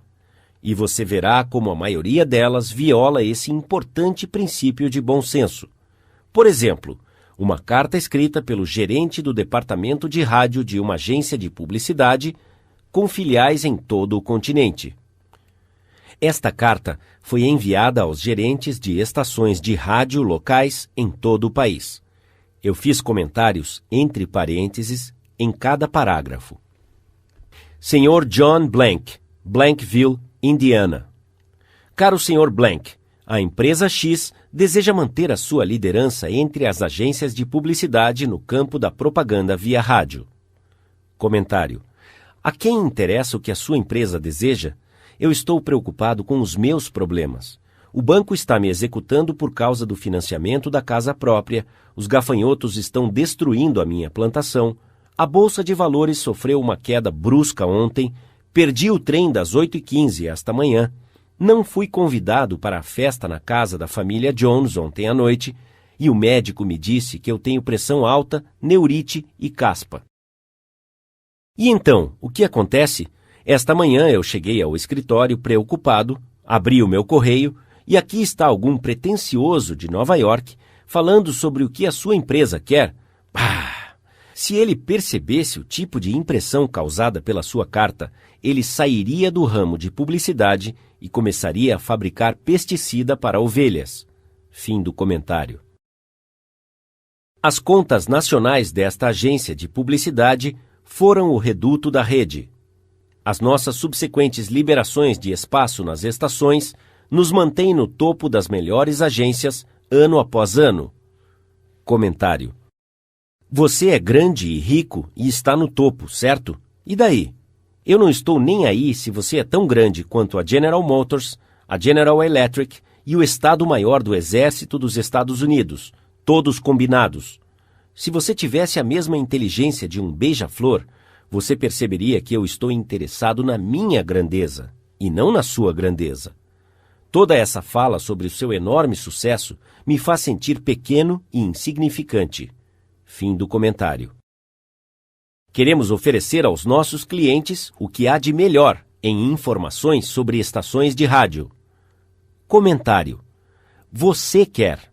e você verá como a maioria delas viola esse importante princípio de bom senso. Por exemplo, Uma carta escrita pelo gerente do departamento de rádio de uma agência de publicidade com filiais em todo o continente. Esta carta foi enviada aos gerentes de estações de rádio locais em todo o país. Eu fiz comentários entre parênteses em cada parágrafo. Senhor John Blank, Blankville, Indiana. Caro Sr. Blank, a empresa X deseja manter a sua liderança entre as agências de publicidade no campo da propaganda via rádio. Comentário. A quem interessa o que a sua empresa deseja? Eu estou preocupado com os meus problemas. O banco está me executando por causa do financiamento da casa própria, os gafanhotos estão destruindo a minha plantação, a Bolsa de Valores sofreu uma queda brusca ontem, perdi o trem das 8h15 esta manhã, não fui convidado para a festa na casa da família Jones ontem à noite e o médico me disse que eu tenho pressão alta, neurite e caspa. E então, o que acontece? Esta manhã eu cheguei ao escritório preocupado, abri o meu correio e aqui está algum pretensioso de Nova York falando sobre o que a sua empresa quer. Se ele percebesse o tipo de impressão causada pela sua carta, ele sairia do ramo de publicidade e começaria a fabricar pesticida para ovelhas. Fim do comentário. As contas nacionais desta agência de publicidade foram o reduto da rede. As nossas subsequentes liberações de espaço nas estações nos mantêm no topo das melhores agências ano após ano. Comentário. Você é grande e rico e está no topo, certo? E daí? Eu não estou nem aí se você é tão grande quanto a General Motors, a General Electric e o Estado-Maior do Exército dos Estados Unidos, todos combinados. Se você tivesse a mesma inteligência de um beija-flor, você perceberia que eu estou interessado na minha grandeza e não na sua grandeza. Toda essa fala sobre o seu enorme sucesso me faz sentir pequeno e insignificante. Fim do comentário. Queremos oferecer aos nossos clientes o que há de melhor em informações sobre estações de rádio. Comentário. Você quer.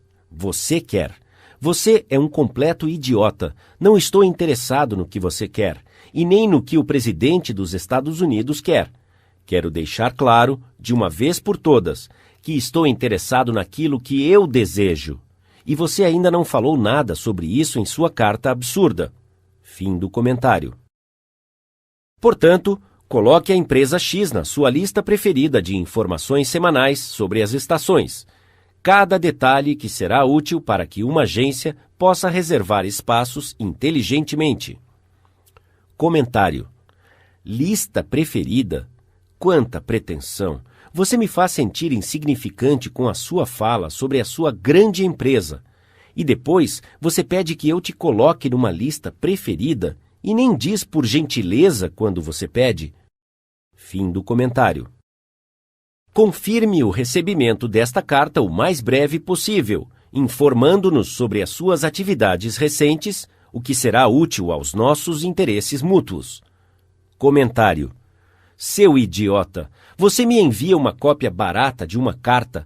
Você é um completo idiota. Não estou interessado no que você quer, e nem no que o presidente dos Estados Unidos quer. Quero deixar claro, de uma vez por todas, que estou interessado naquilo que eu desejo. E você ainda não falou nada sobre isso em sua carta absurda. Fim do comentário. Portanto, coloque a empresa X na sua lista preferida de informações semanais sobre as estações. Cada detalhe que será útil para que uma agência possa reservar espaços inteligentemente. Comentário. Lista preferida? Quanta pretensão! Você me faz sentir insignificante com a sua fala sobre a sua grande empresa. E depois você pede que eu te coloque numa lista preferida e nem diz por gentileza quando você pede. Fim do comentário. Confirme o recebimento desta carta o mais breve possível, informando-nos sobre as suas atividades recentes, o que será útil aos nossos interesses mútuos. Comentário. Seu idiota, você me envia uma cópia barata de uma carta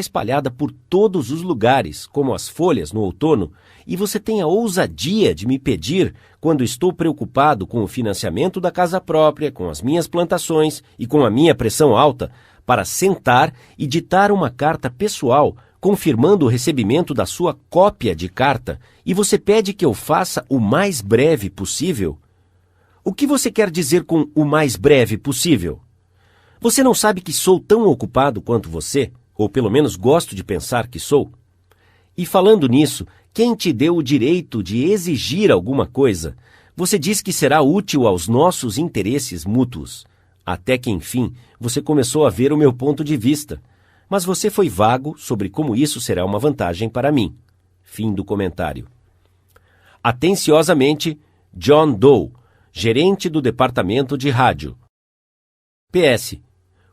espalhada por todos os lugares, como as folhas no outono, e você tem a ousadia de me pedir, quando estou preocupado com o financiamento da casa própria, com as minhas plantações e com a minha pressão alta, para sentar e ditar uma carta pessoal, confirmando o recebimento da sua cópia de carta, e você pede que eu faça o mais breve possível? O que você quer dizer com o mais breve possível? Você não sabe que sou tão ocupado quanto você? Ou pelo menos gosto de pensar que sou? E falando nisso, quem te deu o direito de exigir alguma coisa? Você diz que será útil aos nossos interesses mútuos. Até que, enfim, você começou a ver o meu ponto de vista. Mas você foi vago sobre como isso será uma vantagem para mim. Fim do comentário. Atenciosamente, John Doe, gerente do departamento de rádio. PS.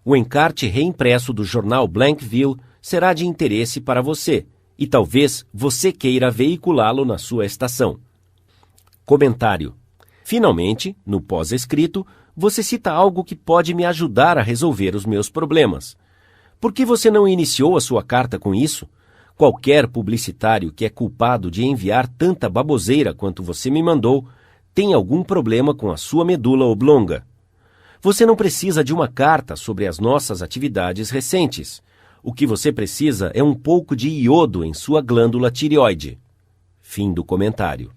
O encarte reimpresso do jornal Blankville será de interesse para você, e talvez você queira veiculá-lo na sua estação. Comentário. Finalmente, no pós-escrito, você cita algo que pode me ajudar a resolver os meus problemas. Por que você não iniciou a sua carta com isso? Qualquer publicitário que é culpado de enviar tanta baboseira quanto você me mandou tem algum problema com a sua medula oblonga. Você não precisa de uma carta sobre as nossas atividades recentes. O que você precisa é um pouco de iodo em sua glândula tireoide. Fim do comentário.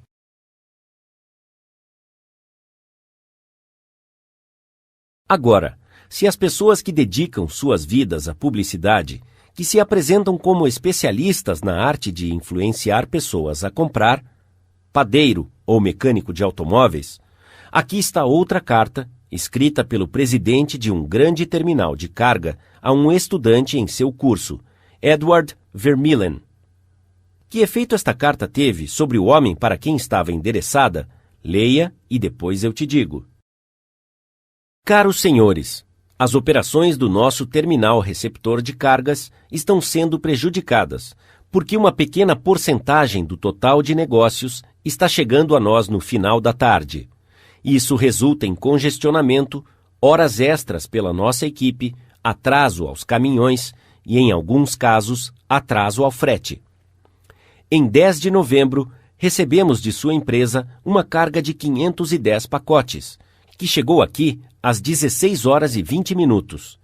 Agora, se as pessoas que dedicam suas vidas à publicidade, que se apresentam como especialistas na arte de influenciar pessoas a comprar, padeiro ou mecânico de automóveis, aqui está outra carta, escrita pelo presidente de um grande terminal de carga a um estudante em seu curso, Edward Vermeulen. Que efeito esta carta teve sobre o homem para quem estava endereçada? Leia e depois eu te digo. Caros senhores, as operações do nosso terminal receptor de cargas estão sendo prejudicadas, porque uma pequena porcentagem do total de negócios está chegando a nós no final da tarde. Isso resulta em congestionamento, horas extras pela nossa equipe, atraso aos caminhões e, em alguns casos, atraso ao frete. Em 10 de novembro, recebemos de sua empresa uma carga de 510 pacotes, que chegou aqui às 16 horas e 20 minutos.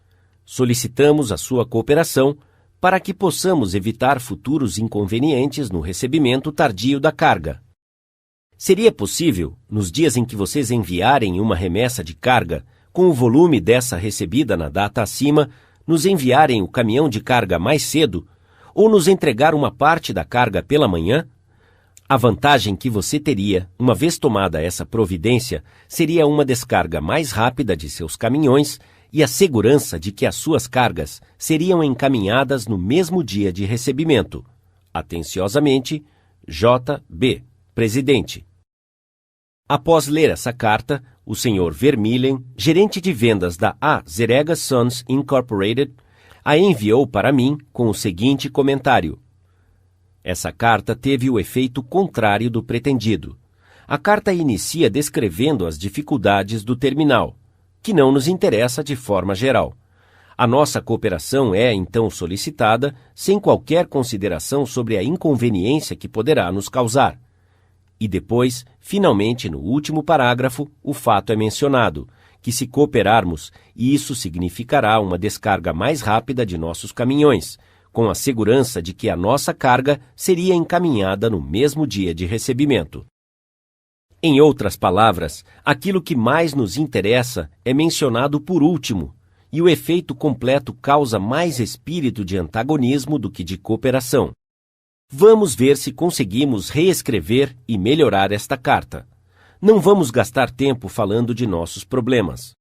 Solicitamos a sua cooperação para que possamos evitar futuros inconvenientes no recebimento tardio da carga. Seria possível, nos dias em que vocês enviarem uma remessa de carga, com o volume dessa recebida na data acima, nos enviarem o caminhão de carga mais cedo ou nos entregar uma parte da carga pela manhã? A vantagem que você teria, uma vez tomada essa providência, seria uma descarga mais rápida de seus caminhões e a segurança de que as suas cargas seriam encaminhadas no mesmo dia de recebimento. Atenciosamente, J.B., Presidente. Após ler essa carta, o Sr. Vermeulen, gerente de vendas da A. Zerega Sons Incorporated, a enviou para mim com o seguinte comentário. Essa carta teve o efeito contrário do pretendido. A carta inicia descrevendo as dificuldades do terminal, que não nos interessa de forma geral. A nossa cooperação é, então, solicitada sem qualquer consideração sobre a inconveniência que poderá nos causar. E depois, finalmente, no último parágrafo, o fato é mencionado, que se cooperarmos, isso significará uma descarga mais rápida de nossos caminhões, com a segurança de que a nossa carga seria encaminhada no mesmo dia de recebimento. Em outras palavras, aquilo que mais nos interessa é mencionado por último, e o efeito completo causa mais espírito de antagonismo do que de cooperação. Vamos ver se conseguimos reescrever e melhorar esta carta. Não vamos gastar tempo falando de nossos problemas.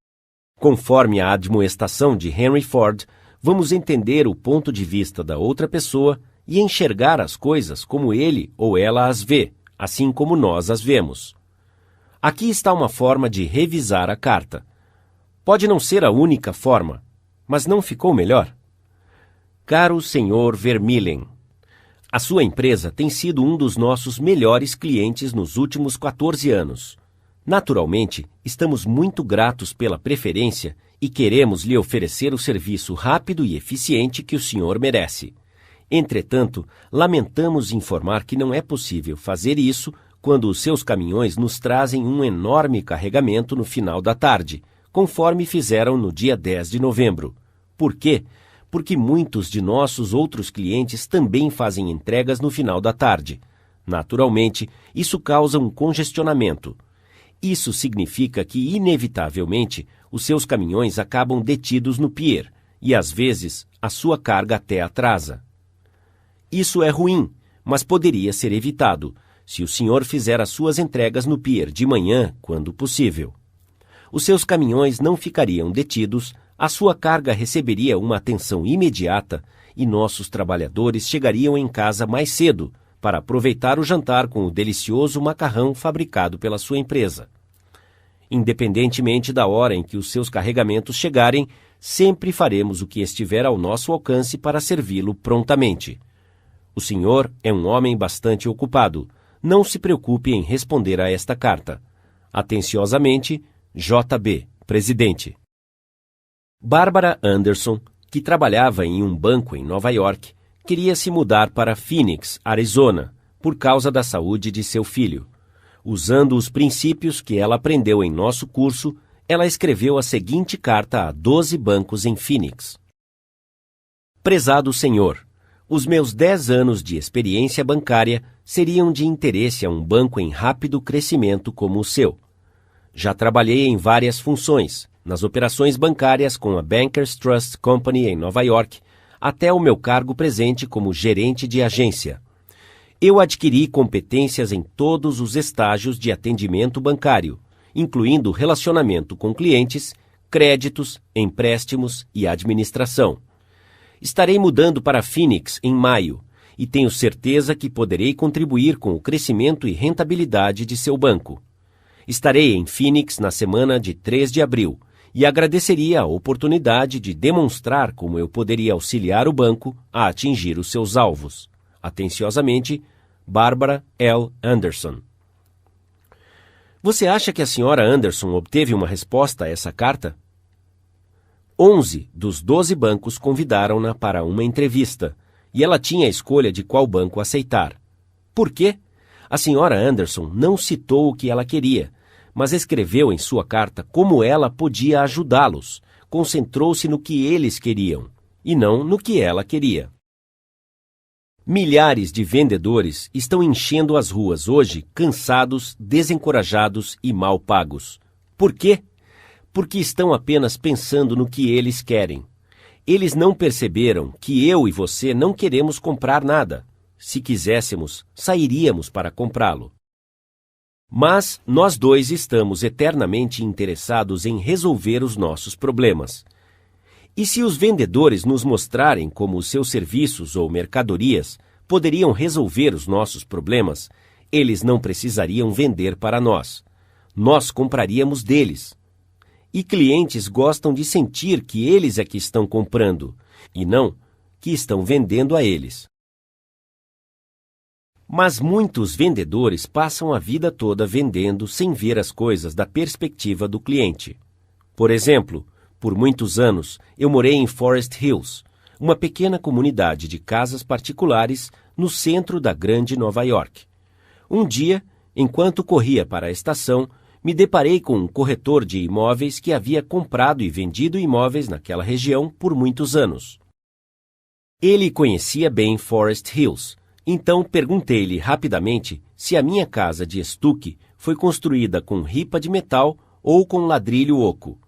Conforme a admoestação de Henry Ford, vamos entender o ponto de vista da outra pessoa e enxergar as coisas como ele ou ela as vê, assim como nós as vemos. Aqui está uma forma de revisar a carta. Pode não ser a única forma, mas não ficou melhor? Caro Sr. Vermeulen, a sua empresa tem sido um dos nossos melhores clientes nos últimos 14 anos. Naturalmente, estamos muito gratos pela preferência e queremos lhe oferecer o serviço rápido e eficiente que o senhor merece. Entretanto, lamentamos informar que não é possível fazer isso quando os seus caminhões nos trazem um enorme carregamento no final da tarde, conforme fizeram no dia 10 de novembro. Por quê? Porque muitos de nossos outros clientes também fazem entregas no final da tarde. Naturalmente, isso causa um congestionamento. Isso significa que, inevitavelmente, os seus caminhões acabam detidos no pier e, às vezes, a sua carga até atrasa. Isso é ruim, mas poderia ser evitado se o senhor fizer as suas entregas no pier de manhã, quando possível. Os seus caminhões não ficariam detidos, a sua carga receberia uma atenção imediata e nossos trabalhadores chegariam em casa mais cedo para aproveitar o jantar com o delicioso macarrão fabricado pela sua empresa. Independentemente da hora em que os seus carregamentos chegarem, sempre faremos o que estiver ao nosso alcance para servi-lo prontamente. O senhor é um homem bastante ocupado. Não se preocupe em responder a esta carta. Atenciosamente, J.B., Presidente. Barbara Anderson, que trabalhava em um banco em Nova York, queria se mudar para Phoenix, Arizona, por causa da saúde de seu filho. Usando os princípios que ela aprendeu em nosso curso, ela escreveu a seguinte carta a 12 bancos em Phoenix. Prezado Senhor, os meus 10 anos de experiência bancária seriam de interesse a um banco em rápido crescimento como o seu. Já trabalhei em várias funções, nas operações bancárias com a Bankers Trust Company em Nova York, até o meu cargo presente como gerente de agência. Eu adquiri competências em todos os estágios de atendimento bancário, incluindo relacionamento com clientes, créditos, empréstimos e administração. Estarei mudando para Phoenix em maio e tenho certeza que poderei contribuir com o crescimento e rentabilidade de seu banco. Estarei em Phoenix na semana de 3 de abril e agradeceria a oportunidade de demonstrar como eu poderia auxiliar o banco a atingir os seus alvos. Atenciosamente, Barbara L. Anderson. Você acha que a senhora Anderson obteve uma resposta a essa carta? 11 dos 12 bancos convidaram-na para uma entrevista, e ela tinha a escolha de qual banco aceitar. Por quê? A senhora Anderson não citou o que ela queria, mas escreveu em sua carta como ela podia ajudá-los. Concentrou-se no que eles queriam, e não no que ela queria. Milhares de vendedores estão enchendo as ruas hoje cansados, desencorajados e mal pagos. Por quê? Porque estão apenas pensando no que eles querem. Eles não perceberam que eu e você não queremos comprar nada. Se quiséssemos, sairíamos para comprá-lo. Mas nós dois estamos eternamente interessados em resolver os nossos problemas. E se os vendedores nos mostrarem como os seus serviços ou mercadorias poderiam resolver os nossos problemas, eles não precisariam vender para nós. Nós compraríamos deles. E clientes gostam de sentir que eles é que estão comprando, e não que estão vendendo a eles. Mas muitos vendedores passam a vida toda vendendo sem ver as coisas da perspectiva do cliente. Por exemplo, por muitos anos, eu morei em Forest Hills, uma pequena comunidade de casas particulares no centro da grande Nova York. Um dia, enquanto corria para a estação, me deparei com um corretor de imóveis que havia comprado e vendido imóveis naquela região por muitos anos. Ele conhecia bem Forest Hills, então perguntei-lhe rapidamente se a minha casa de estuque foi construída com ripa de metal ou com ladrilho oco.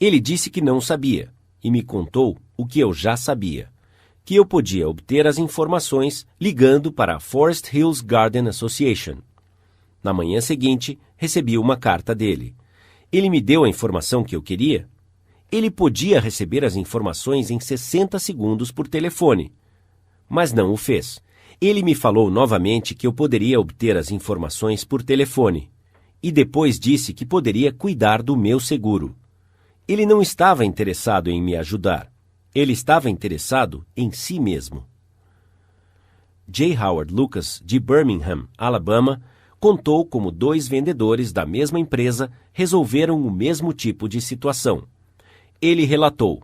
Ele disse que não sabia, e me contou o que eu já sabia, que eu podia obter as informações ligando para a Forest Hills Garden Association. Na manhã seguinte, recebi uma carta dele. Ele me deu a informação que eu queria? Ele podia receber as informações em 60 segundos por telefone, mas não o fez. Ele me falou novamente que eu poderia obter as informações por telefone, e depois disse que poderia cuidar do meu seguro. Ele não estava interessado em me ajudar. Ele estava interessado em si mesmo. J. Howard Lucas, de Birmingham, Alabama, contou como 2 vendedores da mesma empresa resolveram o mesmo tipo de situação. Ele relatou: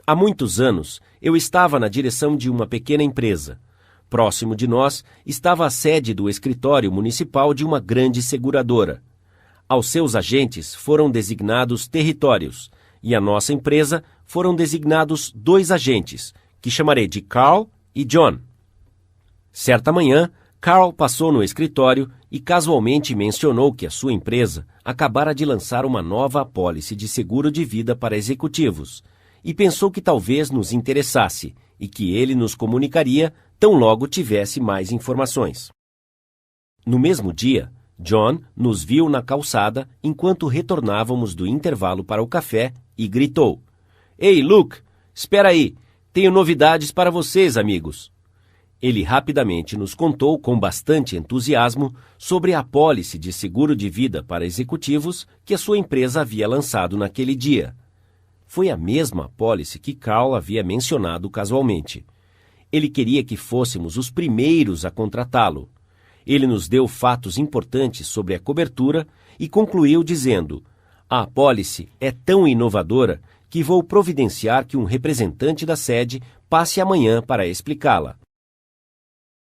há muitos anos, eu estava na direção de uma pequena empresa. Próximo de nós estava a sede do escritório municipal de uma grande seguradora. Aos seus agentes foram designados territórios, e à nossa empresa foram designados 2 agentes, que chamarei de Carl e John. Certa manhã, Carl passou no escritório e casualmente mencionou que a sua empresa acabara de lançar uma nova apólice de seguro de vida para executivos, e pensou que talvez nos interessasse e que ele nos comunicaria tão logo tivesse mais informações. No mesmo dia, John nos viu na calçada enquanto retornávamos do intervalo para o café e gritou: Ei, Luke, espera aí, tenho novidades para vocês, amigos. Ele rapidamente nos contou com bastante entusiasmo sobre a apólice de seguro de vida para executivos que a sua empresa havia lançado naquele dia. Foi a mesma apólice que Carl havia mencionado casualmente. Ele queria que fôssemos os primeiros a contratá-lo. Ele nos deu fatos importantes sobre a cobertura e concluiu dizendo: a apólice é tão inovadora que vou providenciar que um representante da sede passe amanhã para explicá-la.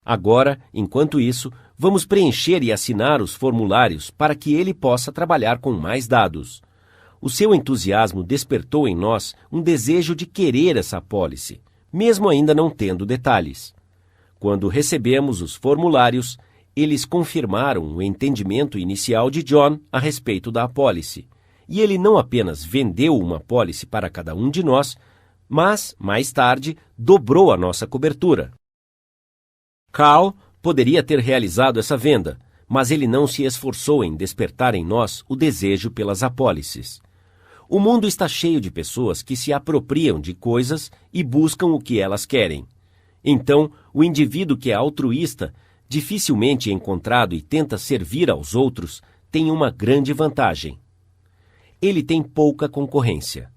Agora, enquanto isso, vamos preencher e assinar os formulários para que ele possa trabalhar com mais dados. O seu entusiasmo despertou em nós um desejo de querer essa apólice, mesmo ainda não tendo detalhes. Quando recebemos os formulários, eles confirmaram o entendimento inicial de John a respeito da apólice, e ele não apenas vendeu uma apólice para cada um de nós, mas, mais tarde, dobrou a nossa cobertura. Carl poderia ter realizado essa venda, mas ele não se esforçou em despertar em nós o desejo pelas apólices. O mundo está cheio de pessoas que se apropriam de coisas e buscam o que elas querem. Então, o indivíduo que é altruísta, dificilmente encontrado e tenta servir aos outros, tem uma grande vantagem. Ele tem pouca concorrência.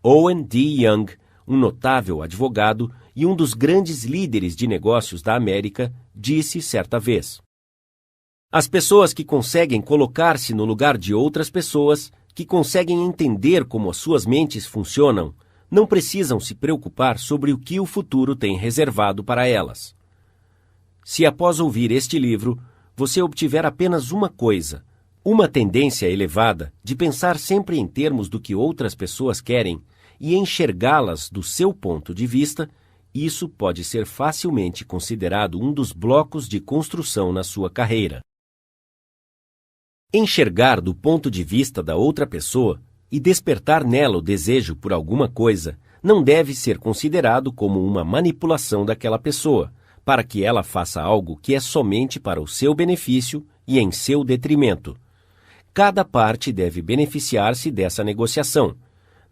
Owen D. Young, um notável advogado e um dos grandes líderes de negócios da América, disse certa vez: as pessoas que conseguem colocar-se no lugar de outras pessoas, que conseguem entender como as suas mentes funcionam, não precisam se preocupar sobre o que o futuro tem reservado para elas. Se após ouvir este livro, você obtiver apenas uma coisa, uma tendência elevada de pensar sempre em termos do que outras pessoas querem e enxergá-las do seu ponto de vista, isso pode ser facilmente considerado um dos blocos de construção na sua carreira. Enxergar do ponto de vista da outra pessoa e despertar nela o desejo por alguma coisa não deve ser considerado como uma manipulação daquela pessoa, para que ela faça algo que é somente para o seu benefício e em seu detrimento. Cada parte deve beneficiar-se dessa negociação.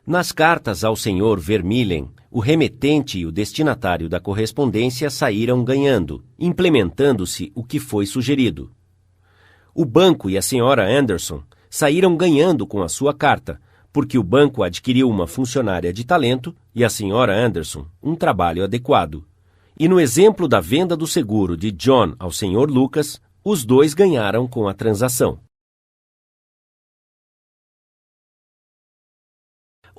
Nas cartas ao Sr. Vermillen, o remetente e o destinatário da correspondência saíram ganhando, implementando-se o que foi sugerido. O banco e a Sra. Anderson saíram ganhando com a sua carta, porque o banco adquiriu uma funcionária de talento e a Sra. Anderson um trabalho adequado. E no exemplo da venda do seguro de John ao Sr. Lucas, os dois ganharam com a transação.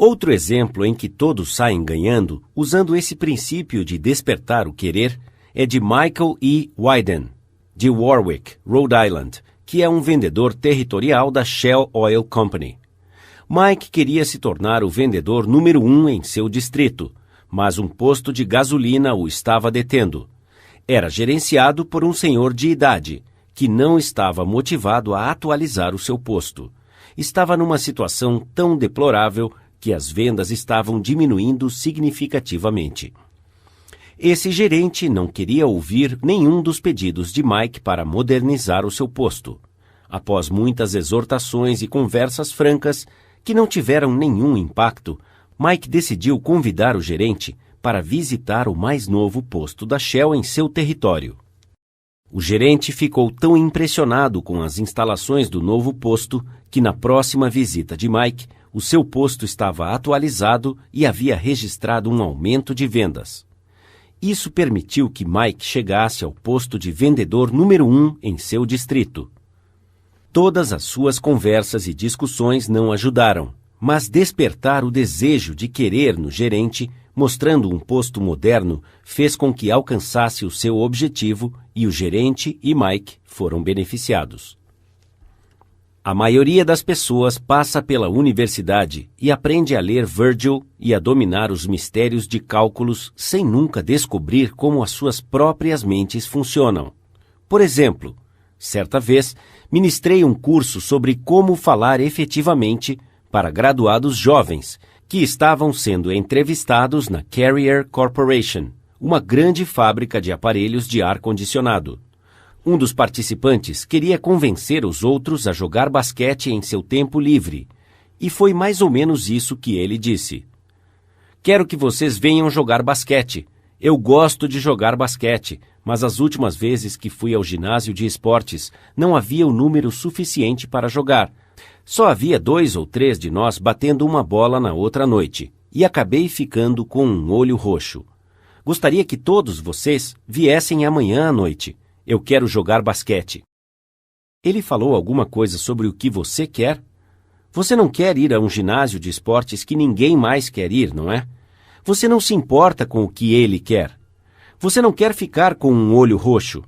Outro exemplo em que todos saem ganhando, usando esse princípio de despertar o querer, é de Michael E. Wyden, de Warwick, Rhode Island, que é um vendedor territorial da Shell Oil Company. Mike queria se tornar o vendedor número 1 em seu distrito, mas um posto de gasolina o estava detendo. Era gerenciado por um senhor de idade, que não estava motivado a atualizar o seu posto. Estava numa situação tão deplorável que as vendas estavam diminuindo significativamente. Esse gerente não queria ouvir nenhum dos pedidos de Mike para modernizar o seu posto. Após muitas exortações e conversas francas, que não tiveram nenhum impacto, Mike decidiu convidar o gerente para visitar o mais novo posto da Shell em seu território. O gerente ficou tão impressionado com as instalações do novo posto que na próxima visita de Mike, o seu posto estava atualizado e havia registrado um aumento de vendas. Isso permitiu que Mike chegasse ao posto de vendedor número 1 em seu distrito. Todas as suas conversas e discussões não ajudaram, mas despertar o desejo de querer no gerente, mostrando um posto moderno, fez com que alcançasse o seu objetivo e o gerente e Mike foram beneficiados. A maioria das pessoas passa pela universidade e aprende a ler Virgil e a dominar os mistérios de cálculos sem nunca descobrir como as suas próprias mentes funcionam. Por exemplo, certa vez, ministrei um curso sobre como falar efetivamente para graduados jovens que estavam sendo entrevistados na Carrier Corporation, uma grande fábrica de aparelhos de ar-condicionado. Um dos participantes queria convencer os outros a jogar basquete em seu tempo livre, e foi mais ou menos isso que ele disse. Quero que vocês venham jogar basquete. Eu gosto de jogar basquete, mas as últimas vezes que fui ao ginásio de esportes não havia o número suficiente para jogar. Só havia 2 ou 3 de nós batendo uma bola na outra noite, e acabei ficando com um olho roxo. Gostaria que todos vocês viessem amanhã à noite. Eu quero jogar basquete. Ele falou alguma coisa sobre o que você quer? Você não quer ir a um ginásio de esportes que ninguém mais quer ir, não é? Você não se importa com o que ele quer. Você não quer ficar com um olho roxo.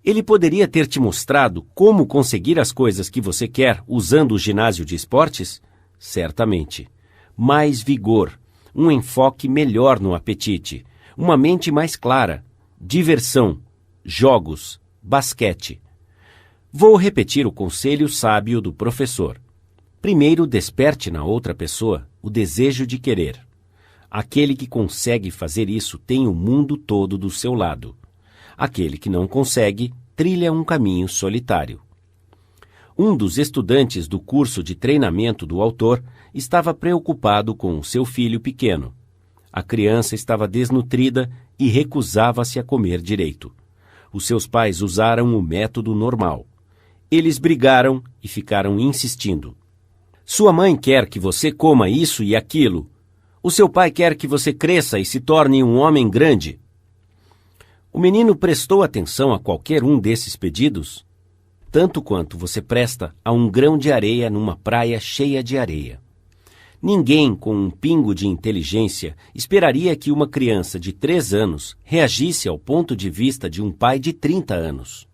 Ele poderia ter te mostrado como conseguir as coisas que você quer usando o ginásio de esportes? Certamente. Mais vigor, um enfoque melhor no apetite, uma mente mais clara, diversão, jogos, basquete. Vou repetir o conselho sábio do professor. Primeiro, desperte na outra pessoa o desejo de querer. Aquele que consegue fazer isso tem o mundo todo do seu lado. Aquele que não consegue trilha um caminho solitário. Um dos estudantes do curso de treinamento do autor estava preocupado com o seu filho pequeno. A criança estava desnutrida e recusava-se a comer direito. Os seus pais usaram o método normal. Eles brigaram e ficaram insistindo. Sua mãe quer que você coma isso e aquilo. O seu pai quer que você cresça e se torne um homem grande. O menino prestou atenção a qualquer um desses pedidos, tanto quanto você presta a um grão de areia numa praia cheia de areia. Ninguém com um pingo de inteligência esperaria que uma criança de 3 anos reagisse ao ponto de vista de um pai de 30 anos.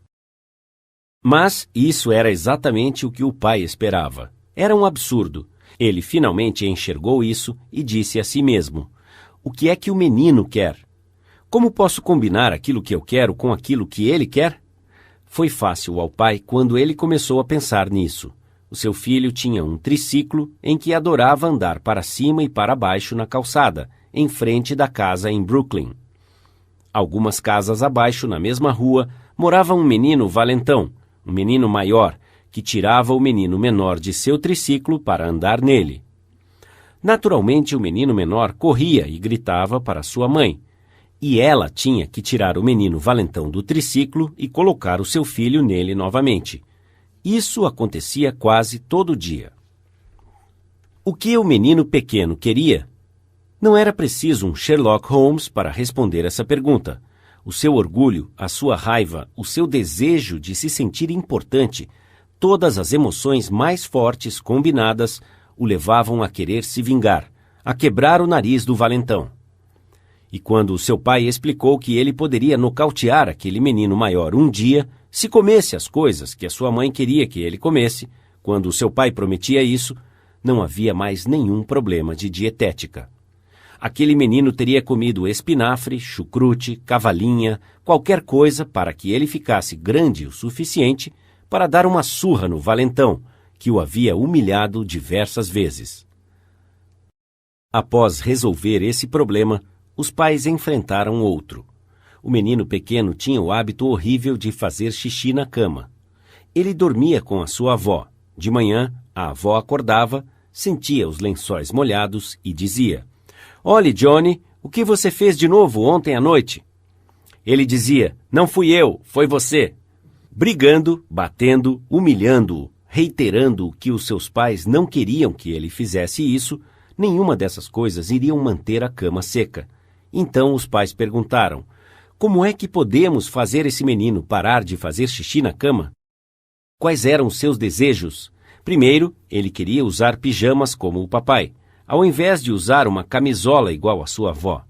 Mas isso era exatamente o que o pai esperava. Era um absurdo. Ele finalmente enxergou isso e disse a si mesmo: o que é que o menino quer? Como posso combinar aquilo que eu quero com aquilo que ele quer? Foi fácil ao pai quando ele começou a pensar nisso. O seu filho tinha um triciclo em que adorava andar para cima e para baixo na calçada, em frente da casa em Brooklyn. Algumas casas abaixo, na mesma rua, morava um menino valentão, um menino maior, que tirava o menino menor de seu triciclo para andar nele. Naturalmente, o menino menor corria e gritava para sua mãe, e ela tinha que tirar o menino valentão do triciclo e colocar o seu filho nele novamente. Isso acontecia quase todo dia. O que o menino pequeno queria? Não era preciso um Sherlock Holmes para responder essa pergunta. O seu orgulho, a sua raiva, o seu desejo de se sentir importante, todas as emoções mais fortes combinadas o levavam a querer se vingar, a quebrar o nariz do valentão. E quando o seu pai explicou que ele poderia nocautear aquele menino maior um dia, se comesse as coisas que a sua mãe queria que ele comesse, quando o seu pai prometia isso, não havia mais nenhum problema de dietética. Aquele menino teria comido espinafre, chucrute, cavalinha, qualquer coisa para que ele ficasse grande o suficiente para dar uma surra no valentão, que o havia humilhado diversas vezes. Após resolver esse problema, os pais enfrentaram outro. O menino pequeno tinha o hábito horrível de fazer xixi na cama. Ele dormia com a sua avó. De manhã, a avó acordava, sentia os lençóis molhados e dizia: "Olhe, Johnny, o que você fez de novo ontem à noite?" Ele dizia: "Não fui eu, foi você." Brigando, batendo, humilhando-o, reiterando que os seus pais não queriam que ele fizesse isso, nenhuma dessas coisas iriam manter a cama seca. Então os pais perguntaram: "Como é que podemos fazer esse menino parar de fazer xixi na cama?" Quais eram os seus desejos? Primeiro, ele queria usar pijamas como o papai, ao invés de usar uma camisola igual à sua avó.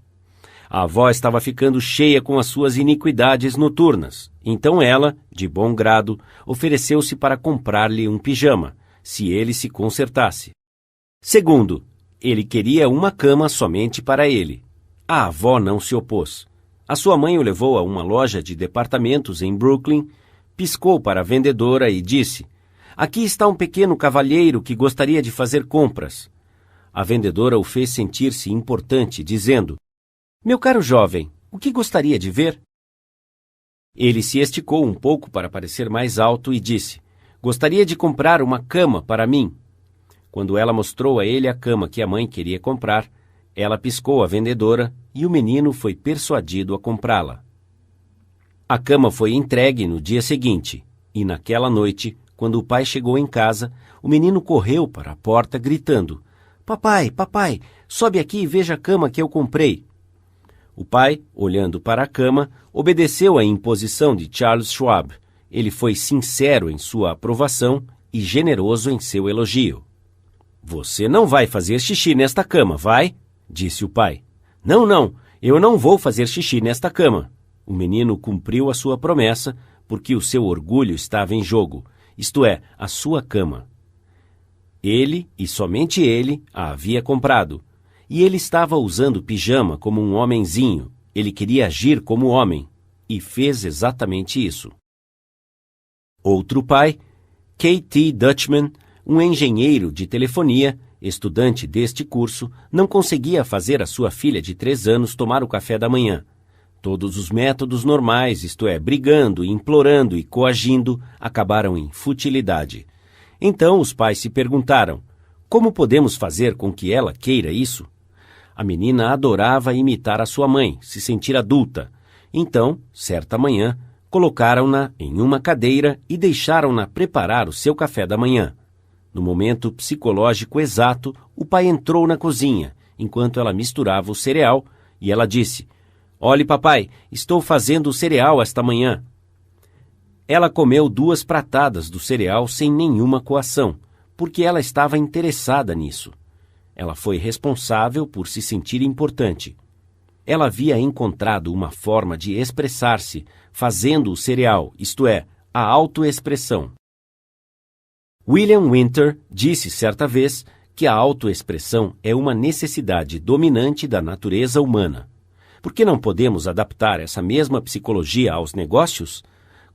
A avó estava ficando cheia com as suas iniquidades noturnas, então ela, de bom grado, ofereceu-se para comprar-lhe um pijama, se ele se consertasse. Segundo, ele queria uma cama somente para ele. A avó não se opôs. A sua mãe o levou a uma loja de departamentos em Brooklyn, piscou para a vendedora e disse: "Aqui está um pequeno cavalheiro que gostaria de fazer compras." A vendedora o fez sentir-se importante, dizendo: "Meu caro jovem, o que gostaria de ver?" Ele se esticou um pouco para parecer mais alto e disse: "Gostaria de comprar uma cama para mim." Quando ela mostrou a ele a cama que a mãe queria comprar, ela piscou a vendedora e o menino foi persuadido a comprá-la. A cama foi entregue no dia seguinte, e naquela noite, quando o pai chegou em casa, o menino correu para a porta gritando: "Papai, papai, sobe aqui e veja a cama que eu comprei." O pai, olhando para a cama, obedeceu à imposição de Charles Schwab. Ele foi sincero em sua aprovação e generoso em seu elogio. Você não vai fazer xixi nesta cama, vai? Disse o pai. Não, não, eu não vou fazer xixi nesta cama. O menino cumpriu a sua promessa porque o seu orgulho estava em jogo, isto é, a sua cama. Ele, e somente ele, a havia comprado. E ele estava usando pijama como um homenzinho. Ele queria agir como homem. E fez exatamente isso. Outro pai, K.T. Dutchman, um engenheiro de telefonia, estudante deste curso, não conseguia fazer a sua filha de 3 anos tomar o café da manhã. Todos os métodos normais, isto é, brigando, implorando e coagindo, acabaram em futilidade. Então os pais se perguntaram, como podemos fazer com que ela queira isso? A menina adorava imitar a sua mãe, se sentir adulta. Então, certa manhã, colocaram-na em uma cadeira e deixaram-na preparar o seu café da manhã. No momento psicológico exato, o pai entrou na cozinha, enquanto ela misturava o cereal, e ela disse, olhe, papai, estou fazendo o cereal esta manhã. Ela comeu 2 pratadas do cereal sem nenhuma coação, porque ela estava interessada nisso. Ela foi responsável por se sentir importante. Ela havia encontrado uma forma de expressar-se, fazendo o cereal, isto é, a autoexpressão. William Winter disse certa vez que a autoexpressão é uma necessidade dominante da natureza humana. Por que não podemos adaptar essa mesma psicologia aos negócios?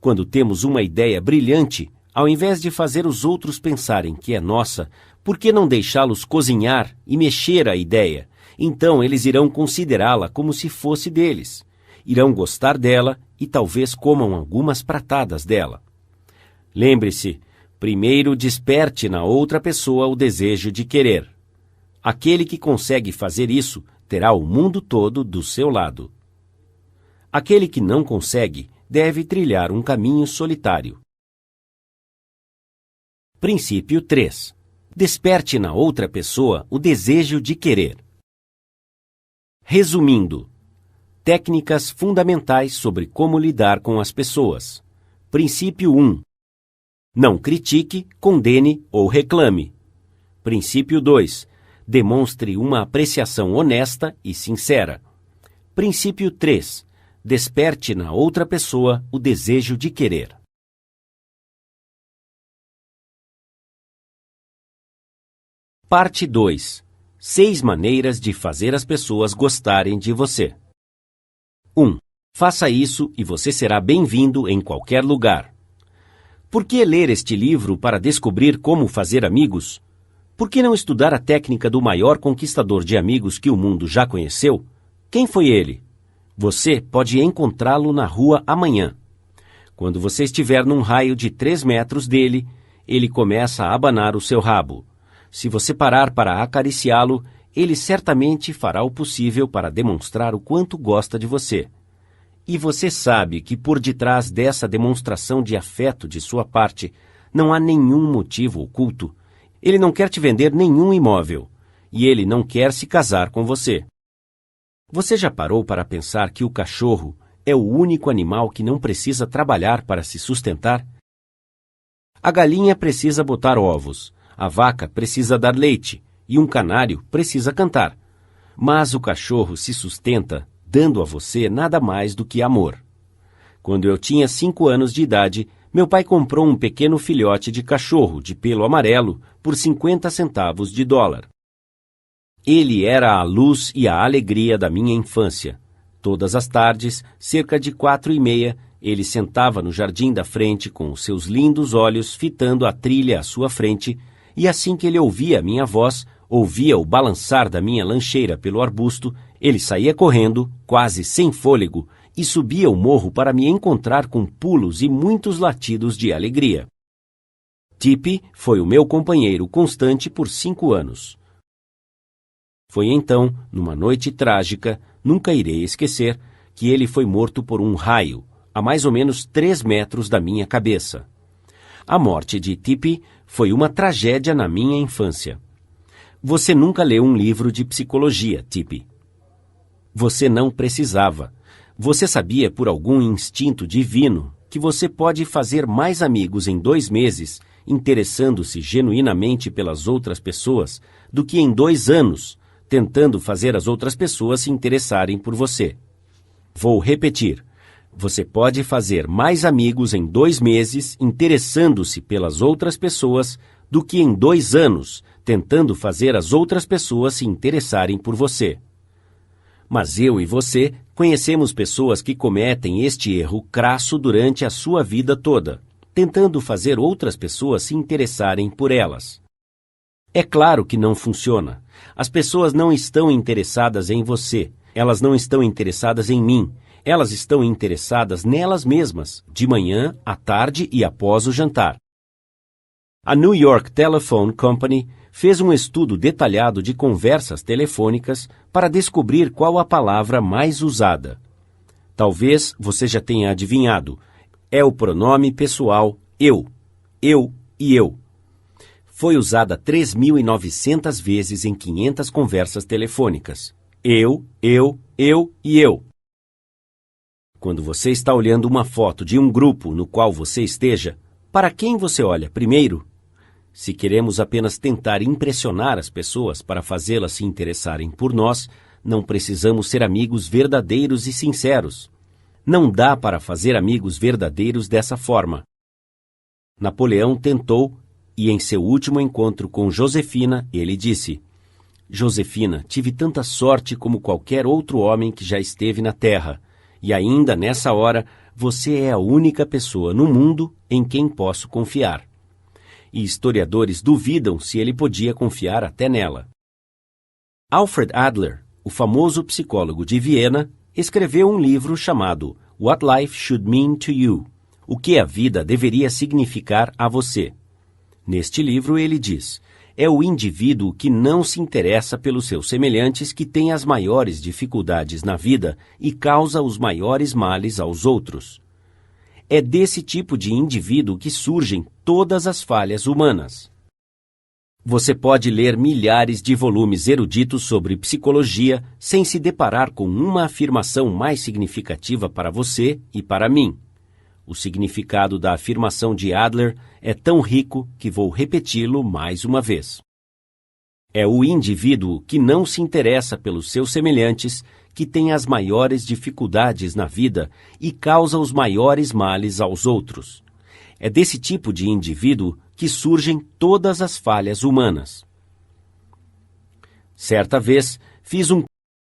Quando temos uma ideia brilhante, ao invés de fazer os outros pensarem que é nossa, por que não deixá-los cozinhar e mexer a ideia? Então eles irão considerá-la como se fosse deles. Irão gostar dela e talvez comam algumas pratadas dela. Lembre-se, primeiro desperte na outra pessoa o desejo de querer. Aquele que consegue fazer isso terá o mundo todo do seu lado. Aquele que não consegue deve trilhar um caminho solitário. Princípio 3. Desperte na outra pessoa o desejo de querer. Resumindo, técnicas fundamentais sobre como lidar com as pessoas. Princípio 1. Não critique, condene ou reclame. Princípio 2. Demonstre uma apreciação honesta e sincera. Princípio 3. Desperte na outra pessoa o desejo de querer. Parte 2. 6 maneiras de fazer as pessoas gostarem de você. 1. Faça isso e você será bem-vindo em qualquer lugar. Por que ler este livro para descobrir como fazer amigos? Por que não estudar a técnica do maior conquistador de amigos que o mundo já conheceu? Quem foi ele? Você pode encontrá-lo na rua amanhã. Quando você estiver num raio de 3 metros dele, ele começa a abanar o seu rabo. Se você parar para acariciá-lo, ele certamente fará o possível para demonstrar o quanto gosta de você. E você sabe que por detrás dessa demonstração de afeto de sua parte, não há nenhum motivo oculto. Ele não quer te vender nenhum imóvel, e ele não quer se casar com você. Você já parou para pensar que o cachorro é o único animal que não precisa trabalhar para se sustentar? A galinha precisa botar ovos, a vaca precisa dar leite e um canário precisa cantar. Mas o cachorro se sustenta dando a você nada mais do que amor. Quando eu tinha 5 anos de idade, meu pai comprou um pequeno filhote de cachorro de pelo amarelo por 50 centavos de dólar. Ele era a luz e a alegria da minha infância. Todas as tardes, cerca de 4h30, ele sentava no jardim da frente com os seus lindos olhos fitando a trilha à sua frente, e assim que ele ouvia a minha voz, ouvia o balançar da minha lancheira pelo arbusto, ele saía correndo, quase sem fôlego, e subia o morro para me encontrar com pulos e muitos latidos de alegria. Tippy foi o meu companheiro constante por 5 anos. Foi então, numa noite trágica, nunca irei esquecer, que ele foi morto por um raio, a mais ou menos 3 metros da minha cabeça. A morte de Tippy foi uma tragédia na minha infância. Você nunca leu um livro de psicologia, Tippy. Você não precisava. Você sabia por algum instinto divino que você pode fazer mais amigos em 2 meses, interessando-se genuinamente pelas outras pessoas, do que em 2 anos, tentando fazer as outras pessoas se interessarem por você. Vou repetir. Você pode fazer mais amigos em 2 meses, interessando-se pelas outras pessoas, do que em 2 anos, tentando fazer as outras pessoas se interessarem por você. Mas eu e você conhecemos pessoas que cometem este erro crasso durante a sua vida toda, tentando fazer outras pessoas se interessarem por elas. É claro que não funciona. As pessoas não estão interessadas em você, elas não estão interessadas em mim, elas estão interessadas nelas mesmas, de manhã, à tarde e após o jantar. A New York Telephone Company fez um estudo detalhado de conversas telefônicas para descobrir qual a palavra mais usada. Talvez você já tenha adivinhado. É o pronome pessoal eu e eu. Foi usada 3.900 vezes em 500 conversas telefônicas. Eu e eu. Quando você está olhando uma foto de um grupo no qual você esteja, para quem você olha primeiro? Se queremos apenas tentar impressionar as pessoas para fazê-las se interessarem por nós, não precisamos ser amigos verdadeiros e sinceros. Não dá para fazer amigos verdadeiros dessa forma. Napoleão tentou, e em seu último encontro com Josefina, ele disse: Josefina, tive tanta sorte como qualquer outro homem que já esteve na Terra, e ainda nessa hora você é a única pessoa no mundo em quem posso confiar. E historiadores duvidam se ele podia confiar até nela. Alfred Adler, o famoso psicólogo de Viena, escreveu um livro chamado What Life Should Mean to You, o que a vida deveria significar a você. Neste livro ele diz: é o indivíduo que não se interessa pelos seus semelhantes que tem as maiores dificuldades na vida e causa os maiores males aos outros. É desse tipo de indivíduo que surgem todas as falhas humanas. Você pode ler milhares de volumes eruditos sobre psicologia sem se deparar com uma afirmação mais significativa para você e para mim. O significado da afirmação de Adler é tão rico que vou repeti-lo mais uma vez. É o indivíduo que não se interessa pelos seus semelhantes que tem as maiores dificuldades na vida e causa os maiores males aos outros. É desse tipo de indivíduo que surgem todas as falhas humanas. Certa vez, fiz um